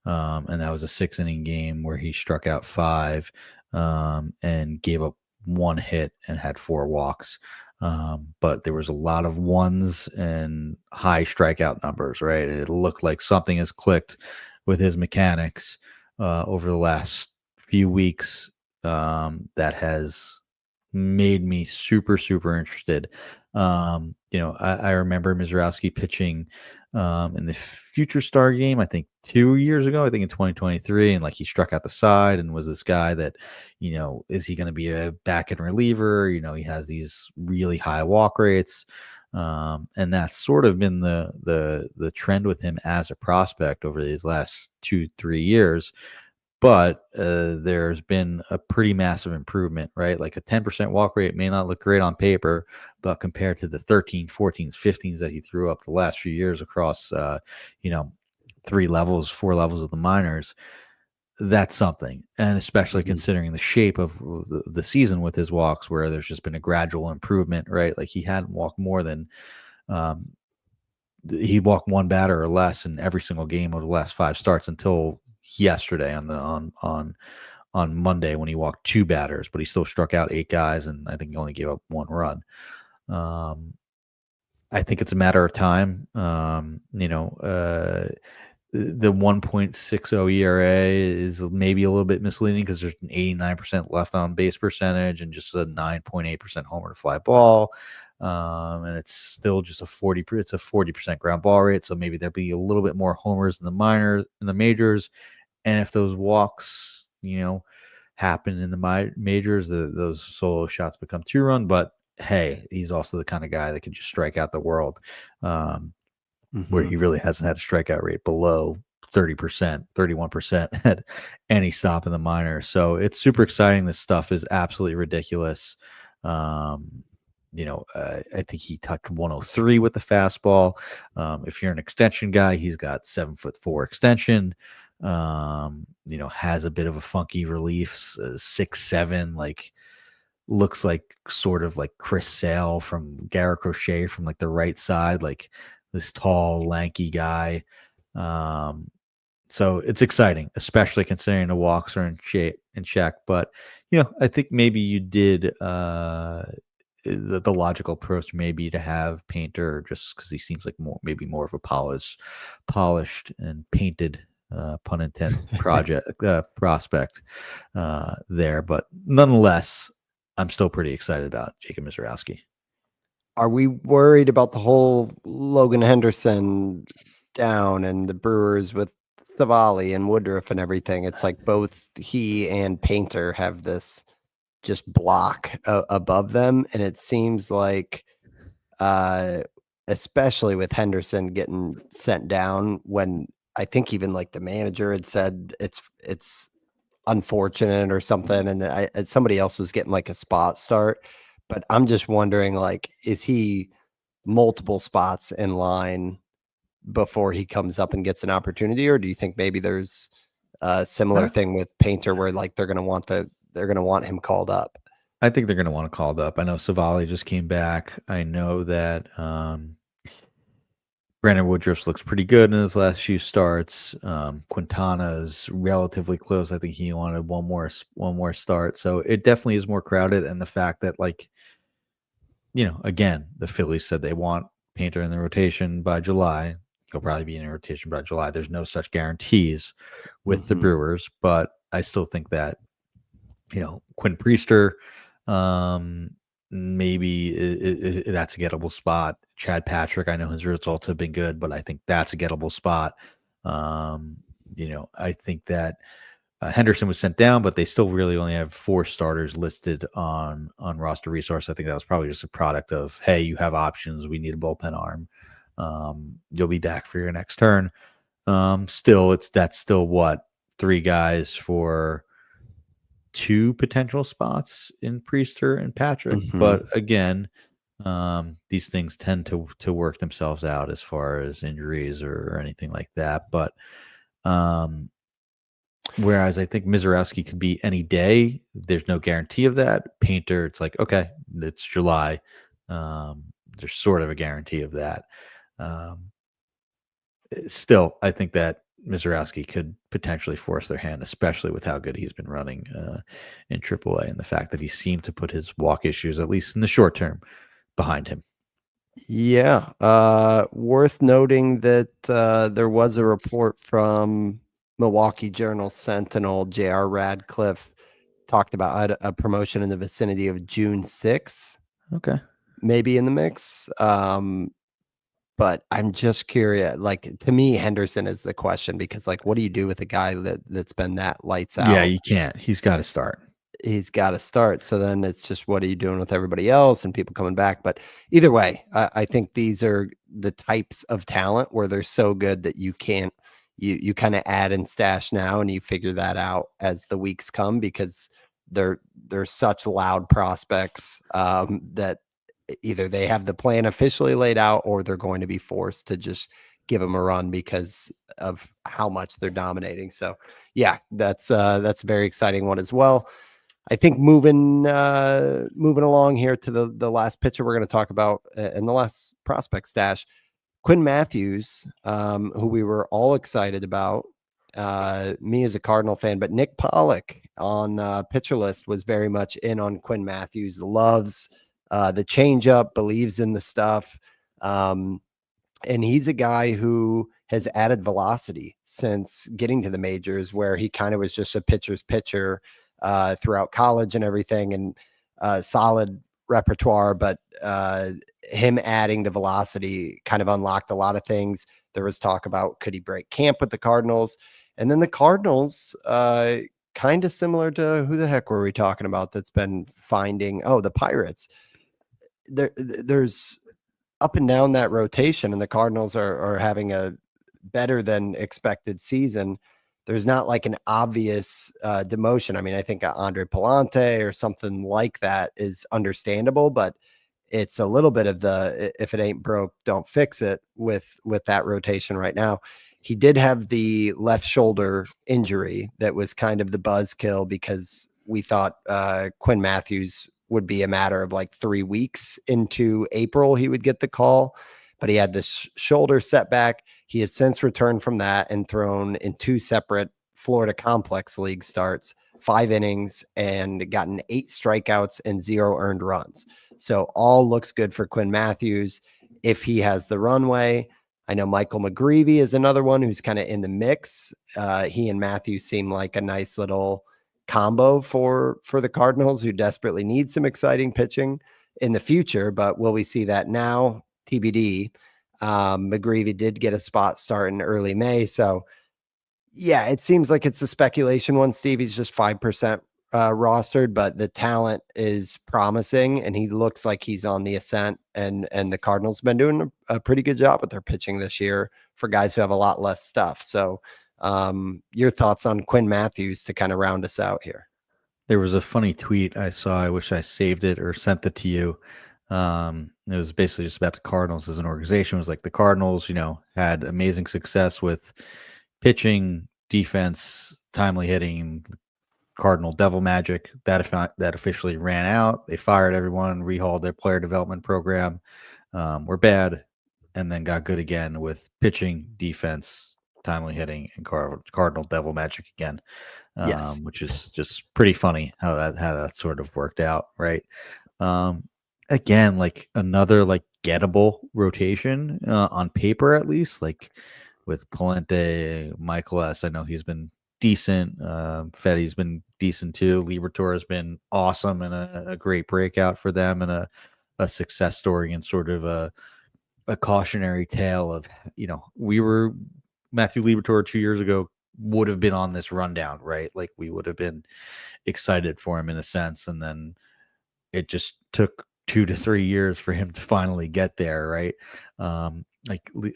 And that was a 6 inning game where he struck out 5 and gave up 1 hit and had 4 walks. But there was a lot of ones and high strikeout numbers, right? It looked like something has clicked with his mechanics over the last few weeks that has made me super, super interested. I remember Mizrowski pitching in the Future Star game, I think 2 years ago, I think in 2023, and like he struck out the side and was this guy that, is he going to be a back end reliever? He has these really high walk rates. And that's sort of been the trend with him as a prospect over these last 2-3 years. But there's been a pretty massive improvement, right? Like a 10% walk rate may not look great on paper, but compared to the 13, 14s, 15s that he threw up the last few years across, 3 levels, 4 levels of the minors, that's something. And especially considering the shape of the season with his walks, where there's just been a gradual improvement, right? Like he hadn't walked more than, um, he walked 1 batter or less in every single game of the last 5 starts until yesterday on Monday when he walked 2 batters, but he still struck out 8 guys, and I think he only gave up 1 run. I think it's a matter of time. The 1.60 ERA is maybe a little bit misleading because there's an 89% left on base percentage and just a 9.8% homer to fly ball. And it's still just it's a 40% ground ball rate. So maybe there'll be a little bit more homers in the majors. And if those walks, happen in the majors, those solo shots become 2-run. But hey, he's also the kind of guy that can just strike out the world. Where he really hasn't had a strikeout rate below 30%, 31% at any stop in the minors. So it's super exciting. This stuff is absolutely ridiculous. I think he touched 103 with the fastball. If you're an extension guy, he's got 7'4" extension. Has a bit of a funky relief, 6'7", like looks like sort of like Chris Sale from Garrett Crochet from like the right side, like this tall, lanky guy. So it's exciting, especially considering the walks are in check. But I think maybe you did the logical approach maybe to have Painter just because he seems like maybe more of a polished and painted pun intended prospect there. But nonetheless, I'm still pretty excited about Jacob Mizrowski. Are we worried about the whole Logan Henderson down and the Brewers with Savali and Woodruff and everything? It's like both he and Painter have this just block above them, and it seems like, especially with Henderson getting sent down, when I think even like the manager had said it's unfortunate or something, and somebody else was getting like a spot start. But I'm just wondering, like, is he multiple spots in line before he comes up and gets an opportunity, or do you think maybe there's a similar thing with Painter where like they're gonna want him called up? I think they're going to want to call it up. I know Savali just came back. I know that Brandon Woodruff looks pretty good in his last few starts. Quintana's relatively close. I think he wanted one more start. So it definitely is more crowded. And the fact that, like, again, the Phillies said they want Painter in the rotation by July. He'll probably be in the rotation by July. There's no such guarantees with the Brewers, but I still think that, Quinn Priester, maybe that's a gettable spot. Chad Patrick, I know his results have been good, but I think that's a gettable spot. I think that Henderson was sent down, but they still really only have 4 starters listed on roster resource. I think that was probably just a product of, hey, you have options. We need a bullpen arm. You'll be back for your next turn. That's still what, 3 guys for two potential spots in Priester and Patrick. Mhm. But again, these things tend to work themselves out as far as injuries or anything like that. But um, whereas I think Mizorowski could be any day, there's no guarantee of that. Painter, it's like, okay, it's July. Um, there's sort of a guarantee of that. Um, Still, I think that Mizorowski could potentially force their hand, especially with how good he's been running in AAA and the fact that he seemed to put his walk issues, at least in the short term, behind him. Yeah. Worth noting that there was a report from Milwaukee Journal Sentinel, J.R. Radcliffe talked about a promotion in the vicinity of June 6th, Okay. maybe in the mix. But I'm just curious. Like to me, Henderson is the question because, like, what do you do with a guy that's been that lights Yeah, out? you can't. He's got to start. He's got to start. So then it's just what are you doing with everybody else and people coming back? But either way, I think these are the types of talent where they're so good that you can't you kind of add and stash now and you figure that out as the weeks come because they're such loud prospects that either they have the plan officially laid out or they're going to be forced to just give them a run because of how much they're dominating. So yeah, that's a very exciting one as well. I think moving along here to the last pitcher we're going to talk about and the last prospect stash, Quinn Matthews, who we were all excited about. Me as a Cardinal fan, but Nick Pollock on pitcher list was very much in on Quinn Matthews. Loves the changeup, believes in the stuff, and he's a guy who has added velocity since getting to the majors, where he kind of was just a pitcher's pitcher throughout college and everything, and solid repertoire. But him adding the velocity kind of unlocked a lot of things. There was talk about could he break camp with the Cardinals, and then the Cardinals, kind of similar to who the heck were we talking about that's been finding? Oh, the Pirates. There's up and down that rotation, and the Cardinals are having a better than expected season. There's not like an obvious demotion. I mean, I think Andre Palante or something like that is understandable, but it's a little bit of the if it ain't broke, don't fix it with that rotation right now. He did have the left shoulder injury that was kind of the buzzkill because we thought Quinn Matthews would be a matter of like 3 weeks into April he would get the call, but he had this shoulder setback. He has since returned from that and thrown in 2 separate Florida Complex League starts, 5 innings, and gotten 8 strikeouts and 0 earned runs. So all looks good for Quinn Matthews if he has the runway. I know Michael McGreevy is another one who's kind of in the mix. He and Matthews seem like a nice little combo for the Cardinals, who desperately need some exciting pitching in the future. But will we see that now? TBD. McGreevy did get a spot start in early May. So yeah, it seems like it's a speculation one. Stevie's just 5% rostered, but the talent is promising and he looks like he's on the ascent. And the Cardinals have been doing a pretty good job with their pitching this year for guys who have a lot less stuff. So your thoughts on Quinn Matthews to kind of round us out here? There was a funny tweet I saw. I wish I saved it or sent it to you. It was basically just about the Cardinals as an organization. It was like the Cardinals, had amazing success with pitching, defense, timely hitting. Cardinal Devil Magic that officially ran out. They fired everyone, rehauled their player development program. Were bad, and then got good again with pitching, defense, timely hitting, and Cardinal Devil Magic again. Yes. Which is just pretty funny how that sort of worked out, right? Um, Again, like another like gettable rotation on paper, at least, like with Palente, Michael S. I know he's been decent. Fetty's been decent too. Liberatore has been awesome and a great breakout for them and a success story and sort of a cautionary tale of, we were Matthew Liberatore 2 years ago would have been on this rundown, right? Like we would have been excited for him in a sense. And then it just took 2 to 3 years for him to finally get there, right? I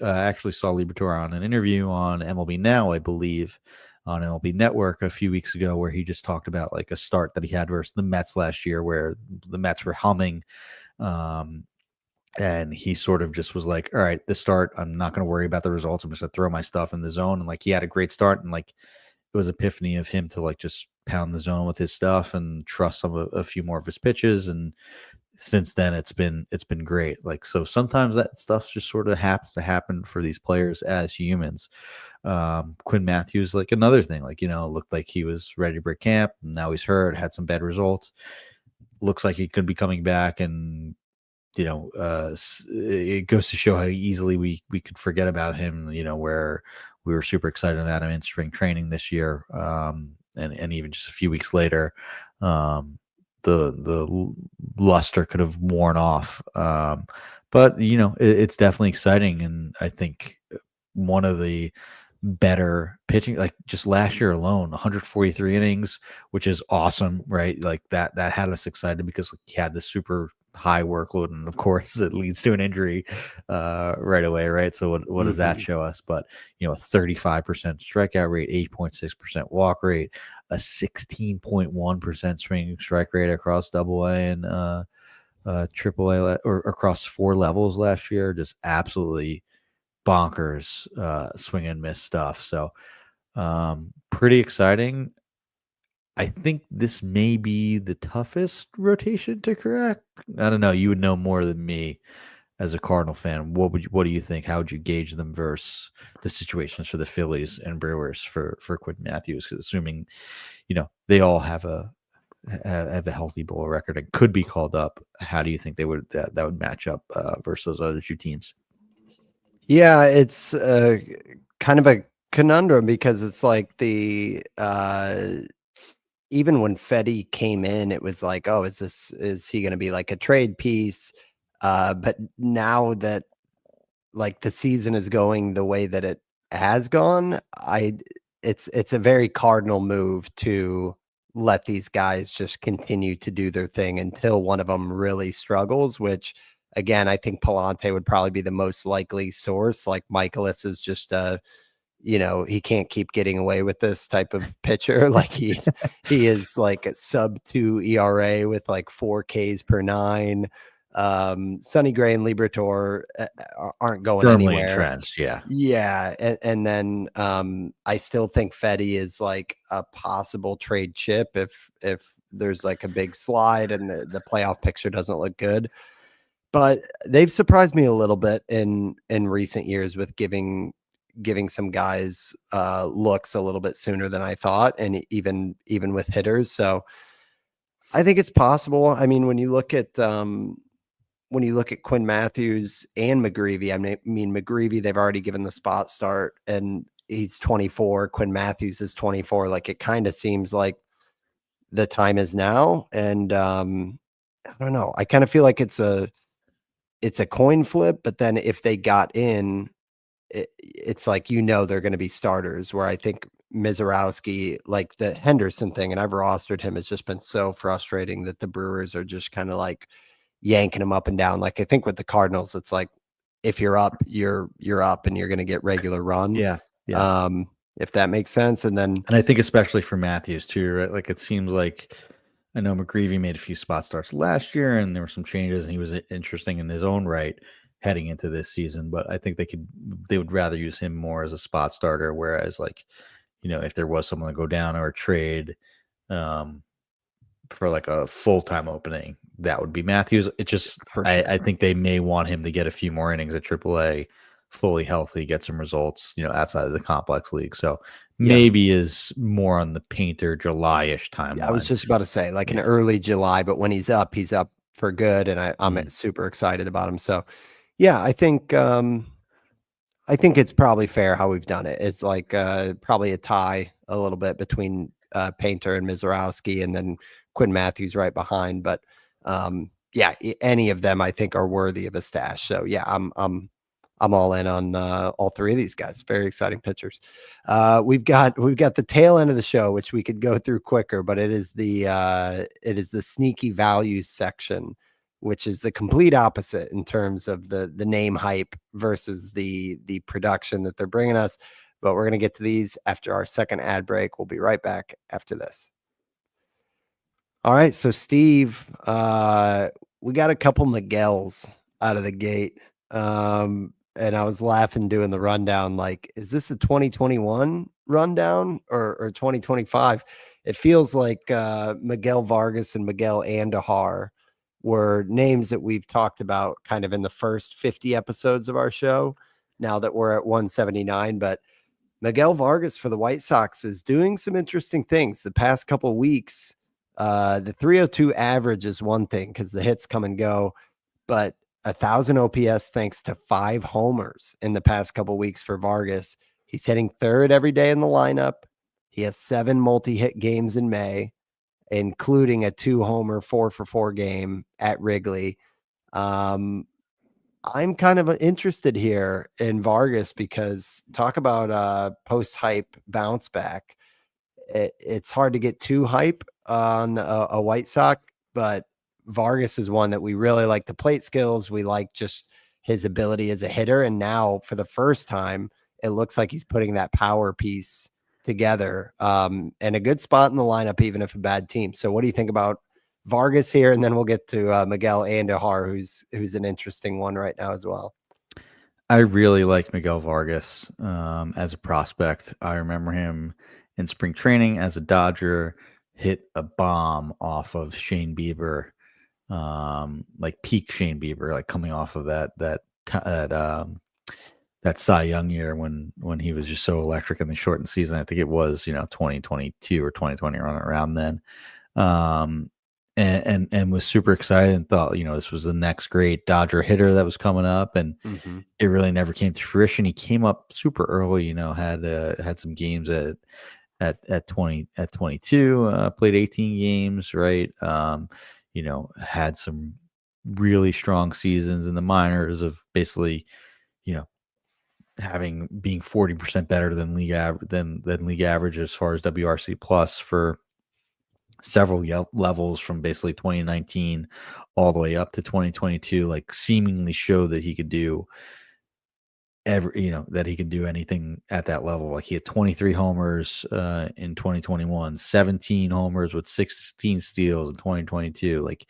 actually saw Liberatore on an interview on MLB Now, I believe, on MLB Network a few weeks ago, where he just talked about like a start that he had versus the Mets last year, where the Mets were humming. And he sort of just was like, all right, this start, I'm not going to worry about the results. I'm just going to throw my stuff in the zone. And like, he had a great start. And like, it was epiphany of him to like just pound the zone with his stuff and trust a few more of his pitches. And since then it's been great. Like, so sometimes that stuff just sort of happens to happen for these players as humans. Quinn Matthews, like another thing, like, looked like he was ready to break camp. Now he's hurt, had some bad results. Looks like he could be coming back, and it goes to show how easily we could forget about him, where we were super excited about him in spring training this year. And even just a few weeks later, the luster could have worn off. But it's definitely exciting. And I think one of the better pitching, like just last year alone, 143 innings, which is awesome, right? Like that had us excited because he had this super high workload, and of course it leads to an injury right away, right? So what does that show us? But a 35% strikeout rate, 8.6% walk rate, a 16.1% swinging strike rate across Double A and Triple A, or across 4 levels last year. Just absolutely bonkers swing and miss stuff. So pretty exciting. I think this may be the toughest rotation to correct. I don't know. You would know more than me as a Cardinal fan. What do you think? How would you gauge them versus the situations for the Phillies and Brewers for Quinn Matthews? Because assuming, they all have a healthy bowl record and could be called up, how do you think that would match up versus those other 2 teams? Yeah, it's kind of a conundrum because it's like even when Fedde came in, it was like, oh, is he going to be like a trade piece? But now that like the season is going the way that it has gone, it's a very cardinal move to let these guys just continue to do their thing until one of them really struggles, which again, I think Palante would probably be the most likely source. Like Michaelis is just he can't keep getting away with this type of pitcher. Like he is like a sub-2 ERA with like 4 Ks per 9. Sonny Gray and Liberatore aren't going Firmly anywhere. entrenched, yeah. Yeah, and then I still think Fedde is like a possible trade chip if there's like a big slide and the playoff picture doesn't look good. But they've surprised me a little bit in recent years with giving some guys looks a little bit sooner than I thought, and even with hitters. So I think it's possible. I mean, when you look at Quinn Matthews and McGreevy, I mean McGreevy, they've already given the spot start, and he's 24. Quinn Matthews is 24. Like it kind of seems like the time is now, and I don't know. I kind of feel like it's a coin flip, but then if they got in, it's like they're going to be starters. Where I think Mizorowski, like the Henderson thing, and I've rostered him, has just been so frustrating that the Brewers are just kind of like yanking him up and down. Like I think with the Cardinals, it's like if you're up, you're up, and you're going to get regular run. Yeah. If that makes sense. And I think especially for Matthews too, right? Like it seems like, I know McGreevy made a few spot starts last year, and there were some changes, and he was interesting in his own right heading into this season. But I think they would rather use him more as a spot starter. Whereas, like, if there was someone to go down or trade for like a full-time opening, that would be Matthews. It just, for sure. I think they may want him to get a few more innings at AAA, fully healthy, get some results, outside of the complex league. So maybe is more on the Painter July-ish timeline. I was just about to say like an early July, but when he's up for good, and I'm super excited about him. So yeah, I think it's probably fair how we've done it. It's like probably a tie a little bit between Painter and Mizorowski, and then Quinn Matthews right behind. But yeah, any of them I think are worthy of a stash. So yeah, I'm all in on all 3 of these guys. Very exciting pitchers. We've got the tail end of the show, which we could go through quicker, but it is the sneaky values section, which is the complete opposite in terms of the name hype versus the production that they're bringing us. but we're going to get to these after our second ad break. We'll be right back after this. All right, so Steve, we got a couple Miguels out of the gate. And I was laughing doing the rundown, like, is this a 2021 rundown or 2025? It feels like Miguel Vargas and Miguel Andujar were names that we've talked about kind of in the first 50 episodes of our show, now that we're at 179. But Miguel Vargas for the White Sox is doing some interesting things the past couple of weeks. The 302 average is one thing because the hits come and go, but 1,000 OPS thanks to 5 homers in the past couple of weeks for Vargas. He's hitting third every day in the lineup. He has 7 multi-hit games in May, including a 2-homer 4-for-4 game at Wrigley. I'm kind of interested here in Vargas because talk about post-hype bounce back. It's hard to get too hype on a White Sox, but Vargas is one that we really like the plate skills. We like just his ability as a hitter. And now for the first time, it looks like he's putting that power piece together and a good spot in the lineup, even if a bad team. So what do you think about Vargas here? And then we'll get to Miguel Andujar, who's an interesting one right now as well. I really like Miguel Vargas as a prospect. I remember him in spring training as a Dodger, hit a bomb off of Shane Bieber, like peak Shane Bieber, like coming off of that Cy Young year when he was just so electric in the shortened season. I think it was 2022 or 2020 around then. And was super excited and thought, this was the next great Dodger hitter that was coming up, and it really never came to fruition. He came up super early, had some games at 22, played 18 games, right? Had some really strong seasons in the minors of basically, being 40% better than league average as far as WRC plus for several levels from basically 2019 all the way up to 2022, like seemingly show that he could do that he could do anything at that level. Like he had 23 homers in 2021, 17 homers with 16 steals in 2022. Like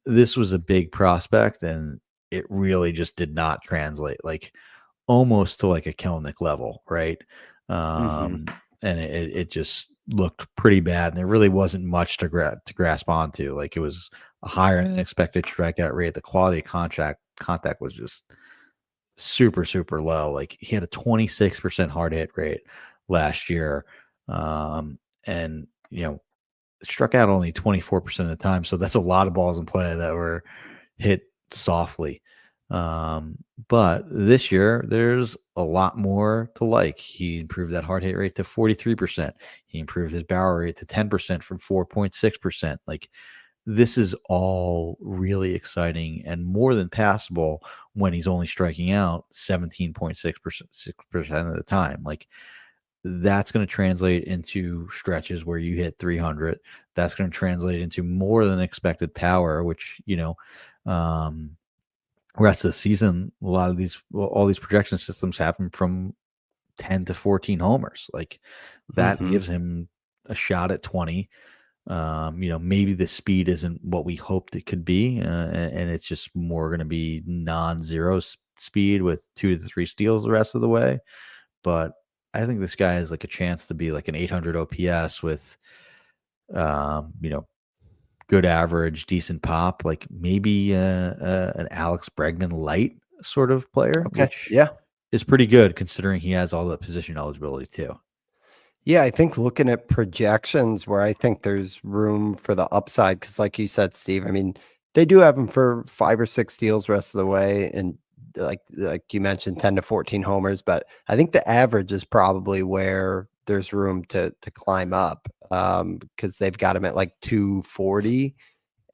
this was a big prospect, and it really just did not translate, like almost to like a Kelnick level, right? And it just looked pretty bad, and there really wasn't much to grasp onto. Like it was a higher than expected strikeout rate. The quality of contact was just super, super low. Like he had a 26% hard hit rate last year, and struck out only 24% of the time. So that's a lot of balls in play that were hit softly. But this year there's a lot more to like. He improved that hard hit rate to 43%. He improved his barrel rate to 10% from 4.6%. Like this is all really exciting and more than passable when he's only striking out 17.6% of the time. Like that's going to translate into stretches where you hit 300. That's going to translate into more than expected power, which, rest of the season, all these projection systems have him from 10 to 14 homers. Like that gives him a shot at 20. Maybe the speed isn't what we hoped it could be, and it's just more going to be non-zero speed with 2 to 3 steals the rest of the way. But I think this guy has like a chance to be like an 800 OPS with, good average, decent pop, like maybe an Alex Bregman light sort of player, which is pretty good considering he has all the position eligibility too. Yeah, I think looking at projections where I think there's room for the upside, because like you said, Steve, I mean, they do have him for 5 or 6 steals rest of the way, and like you mentioned, 10 to 14 homers. But I think the average is probably where there's room to climb up, because they've got him at like 240.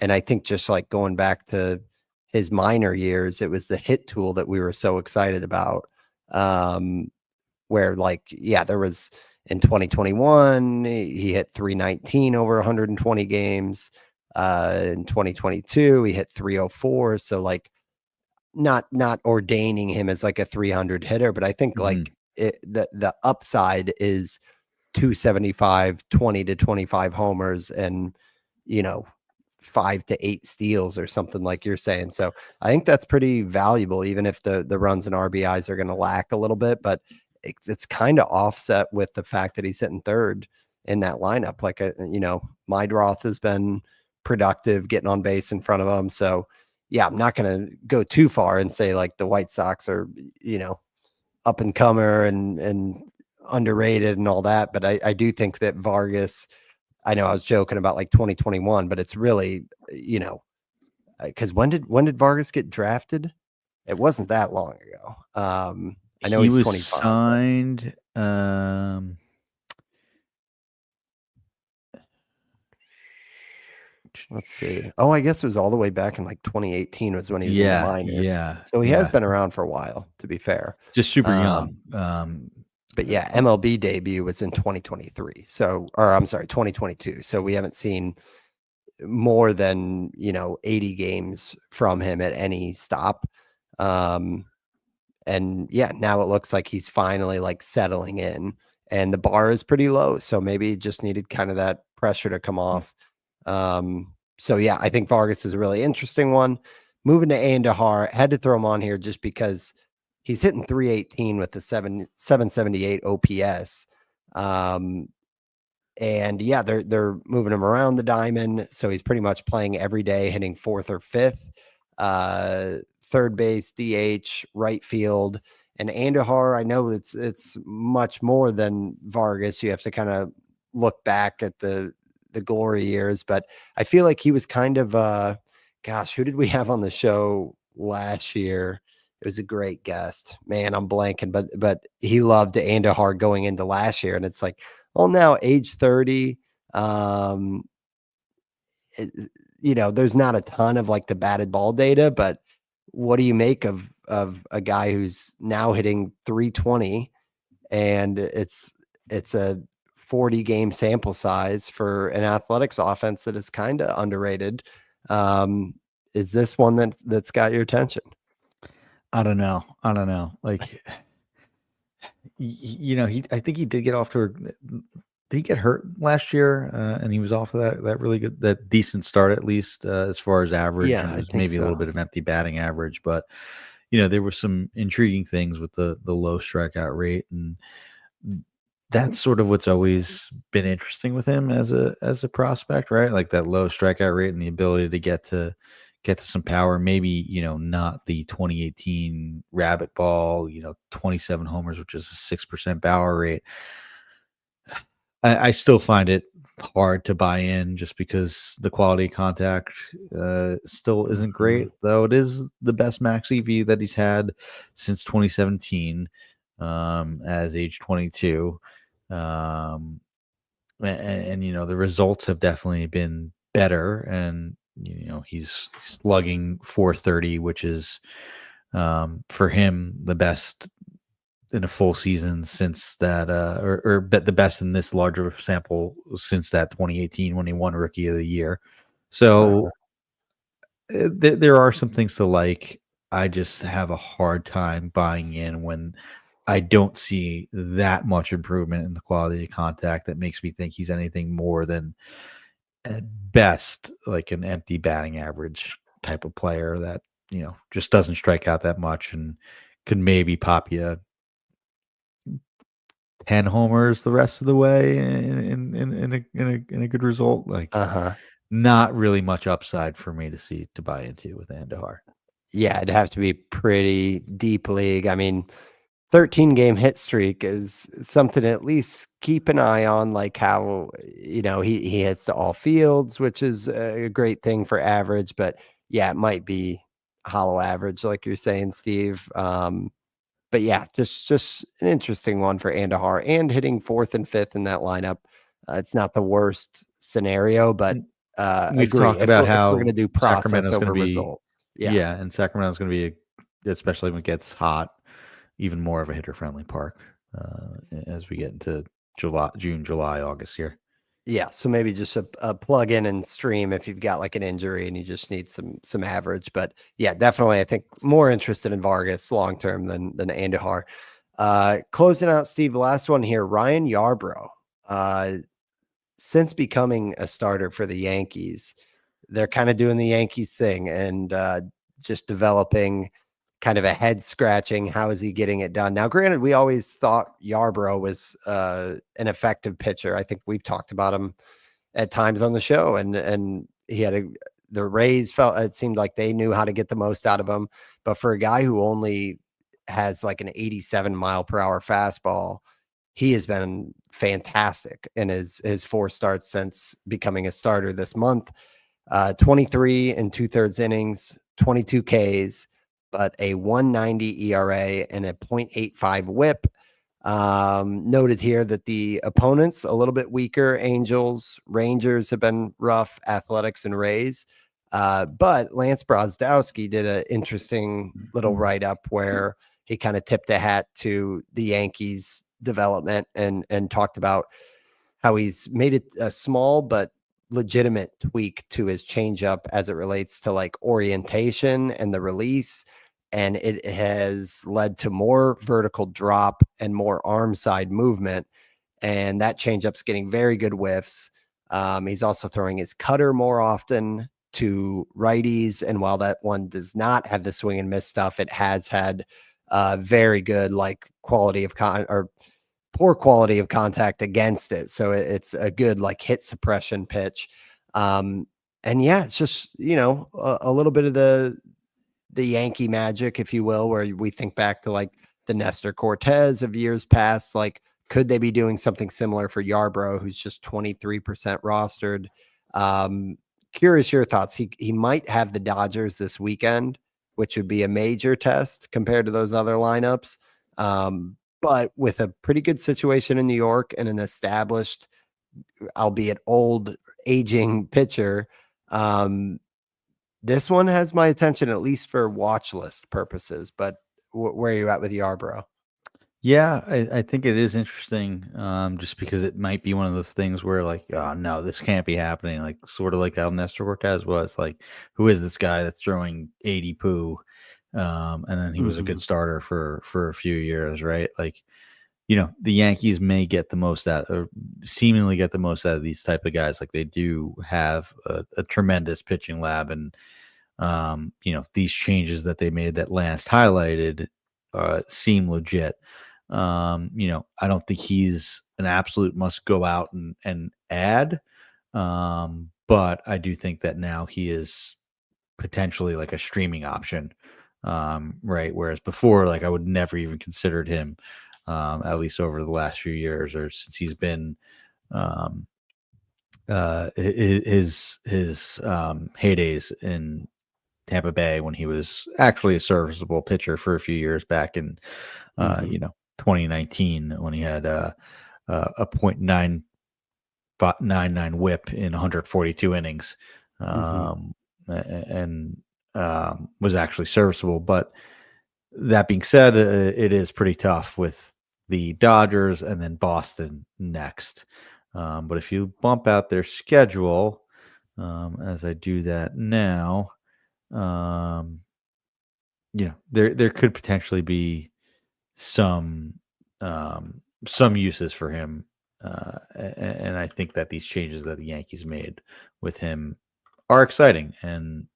And I think just like going back to his minor years, it was the hit tool that we were so excited about, where there was in 2021, he hit 319 over 120 games. In 2022, he hit 304. So like not ordaining him as like a 300 hitter, but I think like the upside is 275, 20 to 25 homers, and 5 to 8 steals or something like you're saying. So I think that's pretty valuable, even if the runs and RBIs are going to lack a little bit. But it's kind of offset with the fact that he's hitting third in that lineup. Like Mydroth has been productive, getting on base in front of him. So yeah, I'm not going to go too far and say like the White Sox are up and comer and underrated and all that. But I do think that Vargas, I know I was joking about like 2021, but it's really, because when did Vargas get drafted? It wasn't that long ago. I know he he's was 25. signed. Let's see. Oh, I guess it was all the way back in like 2018 was when he was in the minors. Yeah. So he has been around for a while, to be fair. Just super young. But yeah, MLB debut was in 2023. So, or I'm sorry, 2022. So we haven't seen more than 80 games from him at any stop. And yeah, now it looks like he's finally like settling in, and the bar is pretty low. So maybe he just needed kind of that pressure to come off. So yeah, I think Vargas is a really interesting one. Moving to Andahar, had to throw him on here just because he's hitting 318 with the 778 OPS. And yeah, they're moving him around the diamond, so he's pretty much playing every day, hitting fourth or fifth, third base, DH, right field. And Andahar, I know it's much more than Vargas. You have to kind of look back at the glory years, but I feel like he was kind of gosh, who did we have on the show last year? It was a great guest. Man, I'm blanking, but he loved Andahar going into last year, and it's like, well, now age 30, there's not a ton of like the batted ball data, but what do you make of a guy who's now hitting 320, and it's a 40 game sample size for an athletics offense that is kind of underrated? Is this one that's got your attention? I don't know. Like, I think he did get off to did he get hurt last year? And he was off of that really good, that decent start, at least as far as average. Yeah, and it I was think maybe a little so. bit of empty batting average, but there were some intriguing things with the low strikeout rate, and that's sort of what's always been interesting with him as a prospect, right? Like that low strikeout rate and the ability to get to some power. Maybe not the 2018 rabbit ball, 27 homers, which is a 6% power rate. I still find it hard to buy in just because the quality of contact still isn't great, though it is the best max EV that he's had since 2017 as age 22. And the results have definitely been better, and he's slugging 430, which is for him the best in a full season since that, or the best in this larger sample since that 2018 when he won Rookie of the Year. So there are some things to like. I just have a hard time buying in when I don't see that much improvement in the quality of contact that makes me think he's anything more than at best like an empty batting average type of player that just doesn't strike out that much and could maybe pop you 10 homers the rest of the way in a good result. Like, not really much upside for me to buy into with Andahar. Yeah, it'd have to be pretty deep league. I mean, 13 game hit streak is something to at least keep an eye on, like how he hits to all fields, which is a great thing for average. But yeah, it might be hollow average, like you're saying, Steve. But yeah, just an interesting one for Andahar, and hitting fourth and fifth in that lineup. It's not the worst scenario, but We've agree, talked about if we're how going to do process Sacramento's going to over be, results. Yeah. and Sacramento's going to be, especially when it gets hot, even more of a hitter friendly park as we get into June, July, August here. Yeah, so maybe just a plug in and stream if you've got like an injury and you just need some average. But yeah, definitely, I think more interested in Vargas long term than Andahar. Closing out, Steve, last one here. Ryan Yarbrough. Since becoming a starter for the Yankees, they're kind of doing the Yankees thing and just developing kind of a head scratching. How is he getting it done? Now, granted, we always thought Yarbrough was an effective pitcher. I think we've talked about him at times on the show, and he had the Rays felt it seemed like they knew how to get the most out of him. But for a guy who only has like an 87 mile per hour fastball, he has been fantastic in his 4 starts since becoming a starter this month. 23 and 2/3 innings, 22 Ks, but a 1.90 ERA and a 0.85 WHIP. Noted here that the opponents a little bit weaker. Angels, Rangers have been rough. Athletics and Rays. But Lance Brozdowski did an interesting little write up where he kind of tipped a hat to the Yankees development and talked about how he's made it a small but legitimate tweak to his changeup as it relates to like orientation and the release. And it has led to more vertical drop and more arm side movement. And that changeup's getting very good whiffs. He's also throwing his cutter more often to righties. And while that one does not have the swing and miss stuff, it has had very good like quality of or poor quality of contact against it. So it's a good like hit suppression pitch. And yeah, it's just, a little bit of the Yankee magic, if you will, where we think back to like the Nestor Cortez of years past. Like, could they be doing something similar for Yarbrough, who's just 23% rostered? Curious your thoughts. He might have the Dodgers this weekend, which would be a major test compared to those other lineups. But with a pretty good situation in New York and an established, albeit old, aging pitcher, this one has my attention, at least for watch list purposes. But where are you at with Yarbrough? Yeah, I think it is interesting, just because it might be one of those things where, like, oh no, this can't be happening. Like, sort of like how Nestor Cortez was. Like, who is this guy that's throwing 80 poo? And then he was a good starter for a few years, right? Like, the Yankees may get the most out, or seemingly get the most out of these type of guys. Like, they do have a tremendous pitching lab, and these changes that they made that Lance highlighted seem legit. I don't think he's an absolute must go out and add. But I do think that now he is potentially like a streaming option. Right. Whereas before, like, I would never even considered him, at least over the last few years, or since he's been, his heydays in Tampa Bay, when he was actually a serviceable pitcher for a few years back in, 2019, when he had a .999 WHIP in 142 innings, and was actually serviceable. But that being said, it is pretty tough with the Dodgers and then Boston next. But if you bump out their schedule, as I do that now, there could potentially be some uses for him, and I think that these changes that the Yankees made with him are exciting, and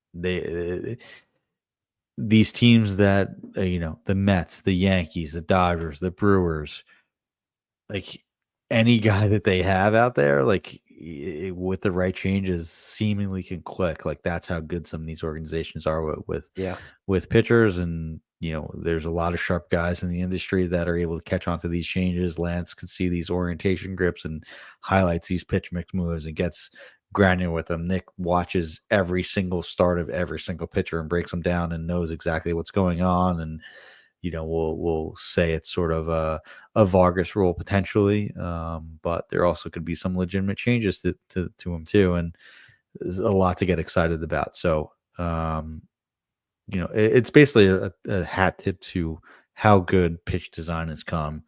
these teams that the Mets, the Yankees, the Dodgers, the Brewers, like, any guy that they have out there, like, with the right changes, seemingly can click. Like, that's how good some of these organizations are with pitchers. And there's a lot of sharp guys in the industry that are able to catch on to these changes. Lance can see these orientation grips and highlights these pitch mix moves and gets granular with them. Nick watches every single start of every single pitcher and breaks them down and knows exactly what's going on. And we'll say it's sort of a Vargas rule potentially, but there also could be some legitimate changes to him too, and there's a lot to get excited about. So it's basically a hat tip to how good pitch design has come.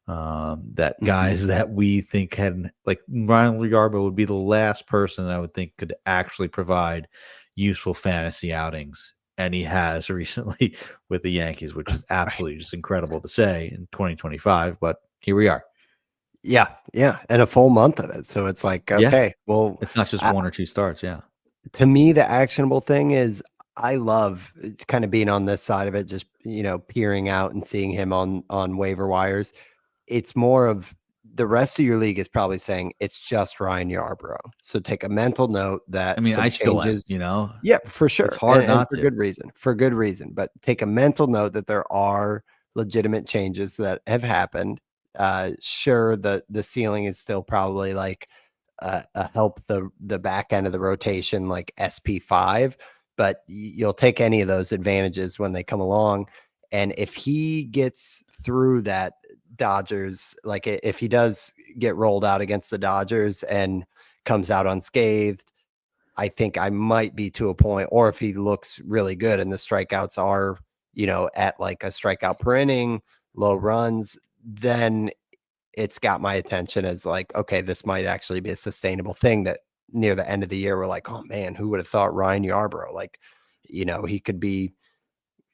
That guys that we think had, like, Ryan Yarbrough would be the last person that I would think could actually provide useful fantasy outings. and he has recently with the Yankees, which is Right. absolutely just incredible to say in 2025. But here we are. Yeah, yeah, and a full month of it. So it's like, Yeah, okay, well, it's not just one or two starts. Yeah. to me, the actionable thing is I love kind of being on this side of it, just peering out and seeing him on waiver wires. It's more of the rest of your league is probably saying it's just Ryan Yarbrough. So take a mental note I that mean, some I still am. changes. Yeah, for It's sure, hard and not for to. good reason. For good reason, but take a mental note that there are legitimate changes that have happened. Sure, the ceiling is still probably like help the back end of the rotation like SP5, but you'll take any of those advantages when they come along. And if he gets through that Dodgers, like if he does get rolled out against the Dodgers and comes out unscathed, I think I might be to a point, or if he looks really good and the strikeouts are, at like a strikeout per inning, low runs, then it's got my attention as like, okay, this might actually be a sustainable thing that near the end of the year, we're like, oh man, who would have thought Ryan Yarbrough? Like, he could be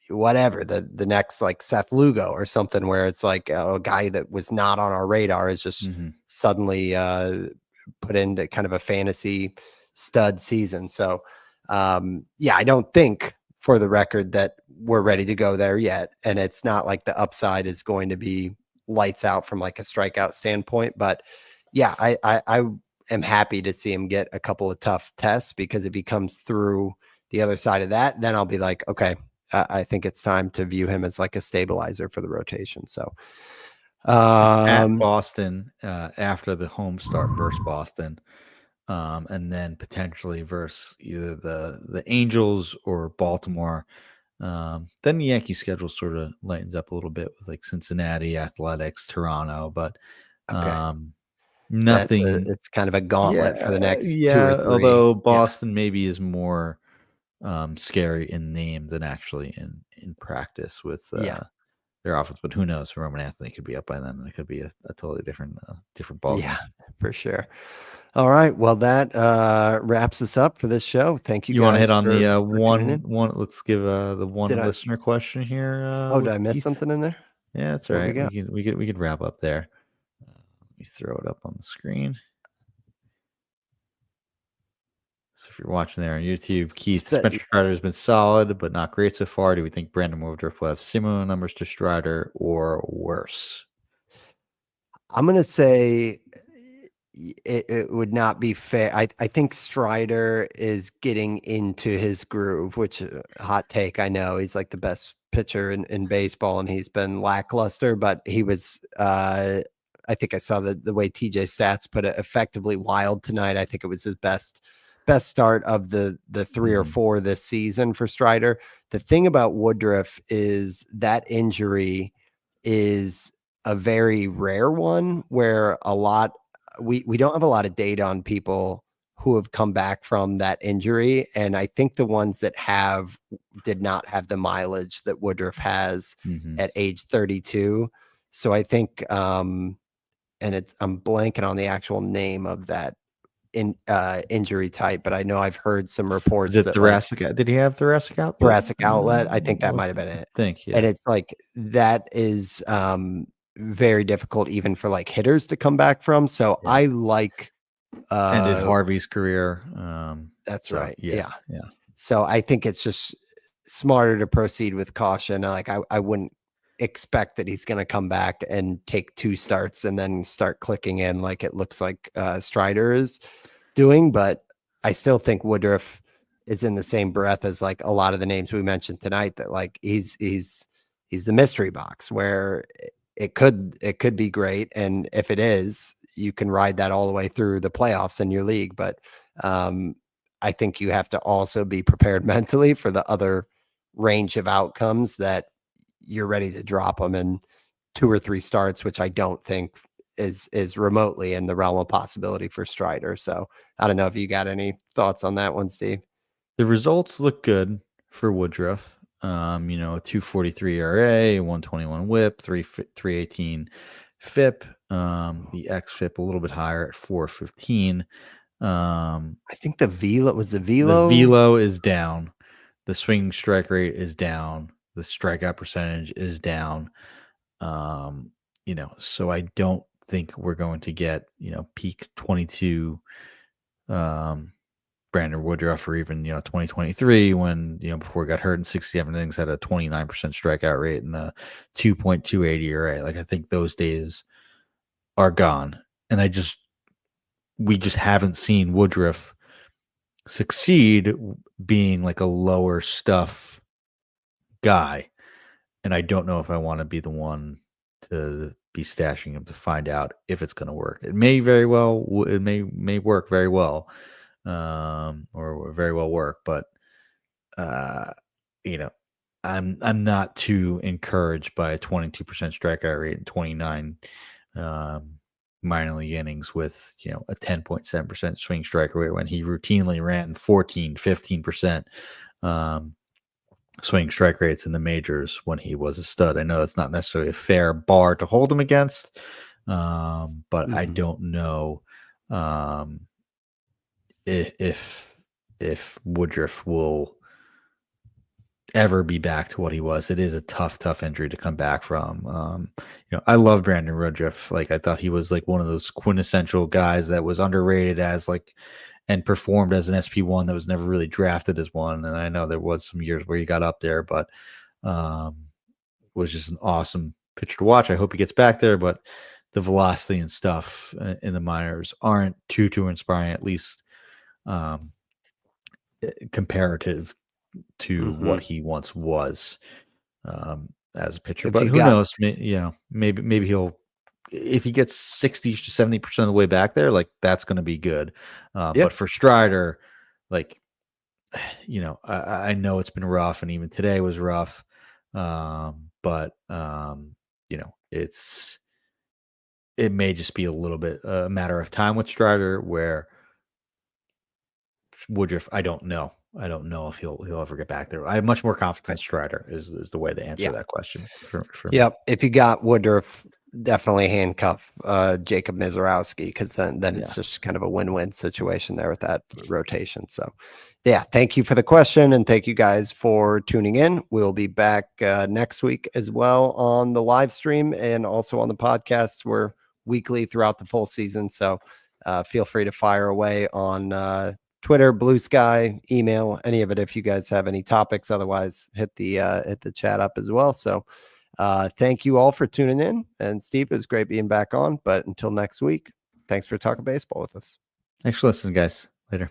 whatever, the next like Seth Lugo or something where it's like a guy that was not on our radar is just Mhm. suddenly put into kind of a fantasy stud season. So yeah, I don't think for the record that we're ready to go there yet. And it's not like the upside is going to be lights out from like a strikeout standpoint. But yeah, I am happy to see him get a couple of tough tests, because if he comes through the other side of that, then I'll be like, okay, I think it's time to view him as like a stabilizer for the rotation. So, It's at um, Boston after the home start versus Boston, and then potentially versus either the Angels or Baltimore. Then the Yankee schedule sort of lightens up a little bit with like Cincinnati, Athletics, Toronto, but okay, um, nothing. it's kind of a Yeah, gauntlet for the next two or yeah. three. Although Yeah, Boston maybe is more scary in name than actually in practice with yeah, their offense. But who knows? Roman Anthony could be up by then. It could be a totally different ball yeah, game. for sure. All right, well, that wraps us up for this show. Thank you You want to hit guys on the for tuning in. one? Let's give the Did one I? listener question here Oh, did with I miss Keith. something in there? Yeah, that's all What we right. got? We could wrap up there. Let me throw it up on the screen. So if you're watching there on YouTube, Keith, Spencer Strider has been solid, but not great so far. Do we think Brandon Woodruff will have similar numbers to Strider or worse? I'm gonna say it would not be fair. I think Strider is getting into his groove, which hot take. I know he's like the best pitcher in baseball, and he's been lackluster, but he was. I think I saw the way TJ Stats put it, effectively wild tonight. I think it was his best start of the three or Mhm. four this season for Strider. The thing about Woodruff is that injury is a very rare one where we don't have a lot of data on people who have come back from that injury, and I think the ones that have did not have the mileage that Woodruff has Mhm. at age 32. So I think and I'm blanking on the actual name of that injury type, but I know I've heard some Is reports it that like thoracic? Did he have thoracic outlet? thoracic outlet, I What think that might was have it? been I it. think, And yeah. it's like that is very difficult even for like hitters to come back from. So Yeah. I like Ended uh Harvey's career. that's So right. yeah, Yeah. yeah. So I think it's just smarter to proceed with caution. Like I wouldn't expect that he's going to come back and take two starts and then start clicking in like it looks like Strider is doing. But I still think Woodruff is in the same breath as like a lot of the names we mentioned tonight, that like he's the mystery box where it could be great, and if it is, you can ride that all the way through the playoffs in your league. But um, I think you have to also be prepared mentally for the other range of outcomes that you're ready to drop them in two or three starts, which I don't think is remotely in the realm of possibility for Strider. So I don't know if you got any thoughts on that one, Steve. The results look good for Woodruff. 2.43 ERA, 1.21 WHIP, 3.18 FIP. The xFIP a little bit higher at 4.15. I think the velo was the The velo. velo is down. The swing strike rate is down. The strikeout percentage is down. So I don't think we're going to get, peak 22 Brandon Woodruff, or even 2023, when before he got hurt in 67 innings, had a 29% strikeout rate and a 2.28 ERA. Like, I think those days are gone, and we just haven't seen Woodruff succeed being like a lower stuff guy, and I don't know if I want to be the one to be stashing him to find out if it's going to work. It may very well, it may work very well, or very well work, but you know, I'm not too encouraged by a 22% strikeout rate and 29 minor league innings with a 10.7% swing strike rate, when he routinely ran 15% swing strike rates in the majors when he was a stud. I know that's not necessarily a fair bar to hold him against, but I don't know if Woodruff will ever be back to what he was. It is a tough injury to come back from. I love Brandon Woodruff. Like, I thought he was like one of those quintessential guys that was underrated as and performed as an SP1 that was never really drafted as one. And I know there was some years where he got up there, but was just an awesome pitcher to watch. I hope he gets back there, but the velocity and stuff in the minors aren't too inspiring, at least comparative to what he once was as a pitcher. But who knows? Maybe he'll, if he gets 60 to 70% of the way back there, like, that's going to be good. But for Strider, like, I know it's been rough, and even today was rough. But it may just be a little bit a matter of time with Strider, where Woodruff, I don't know if he'll ever get back there. I have much more confidence in Strider is the way to answer that question. For me. If you got Woodruff, definitely handcuff Jacob Mizorowski, because then it's just kind of a win-win situation there with that rotation. So thank you for the question, and thank you guys for tuning in. We'll be back next week as well on the live stream, and also on the podcast. We're weekly throughout the full season, so feel free to fire away on Twitter, Blue Sky, email, any of it if you guys have any topics. Otherwise, hit the chat up as well. So thank you all for tuning in. And Steve, it was great being back on. But until next week, thanks for talking baseball with us. Thanks for listening, guys. Later.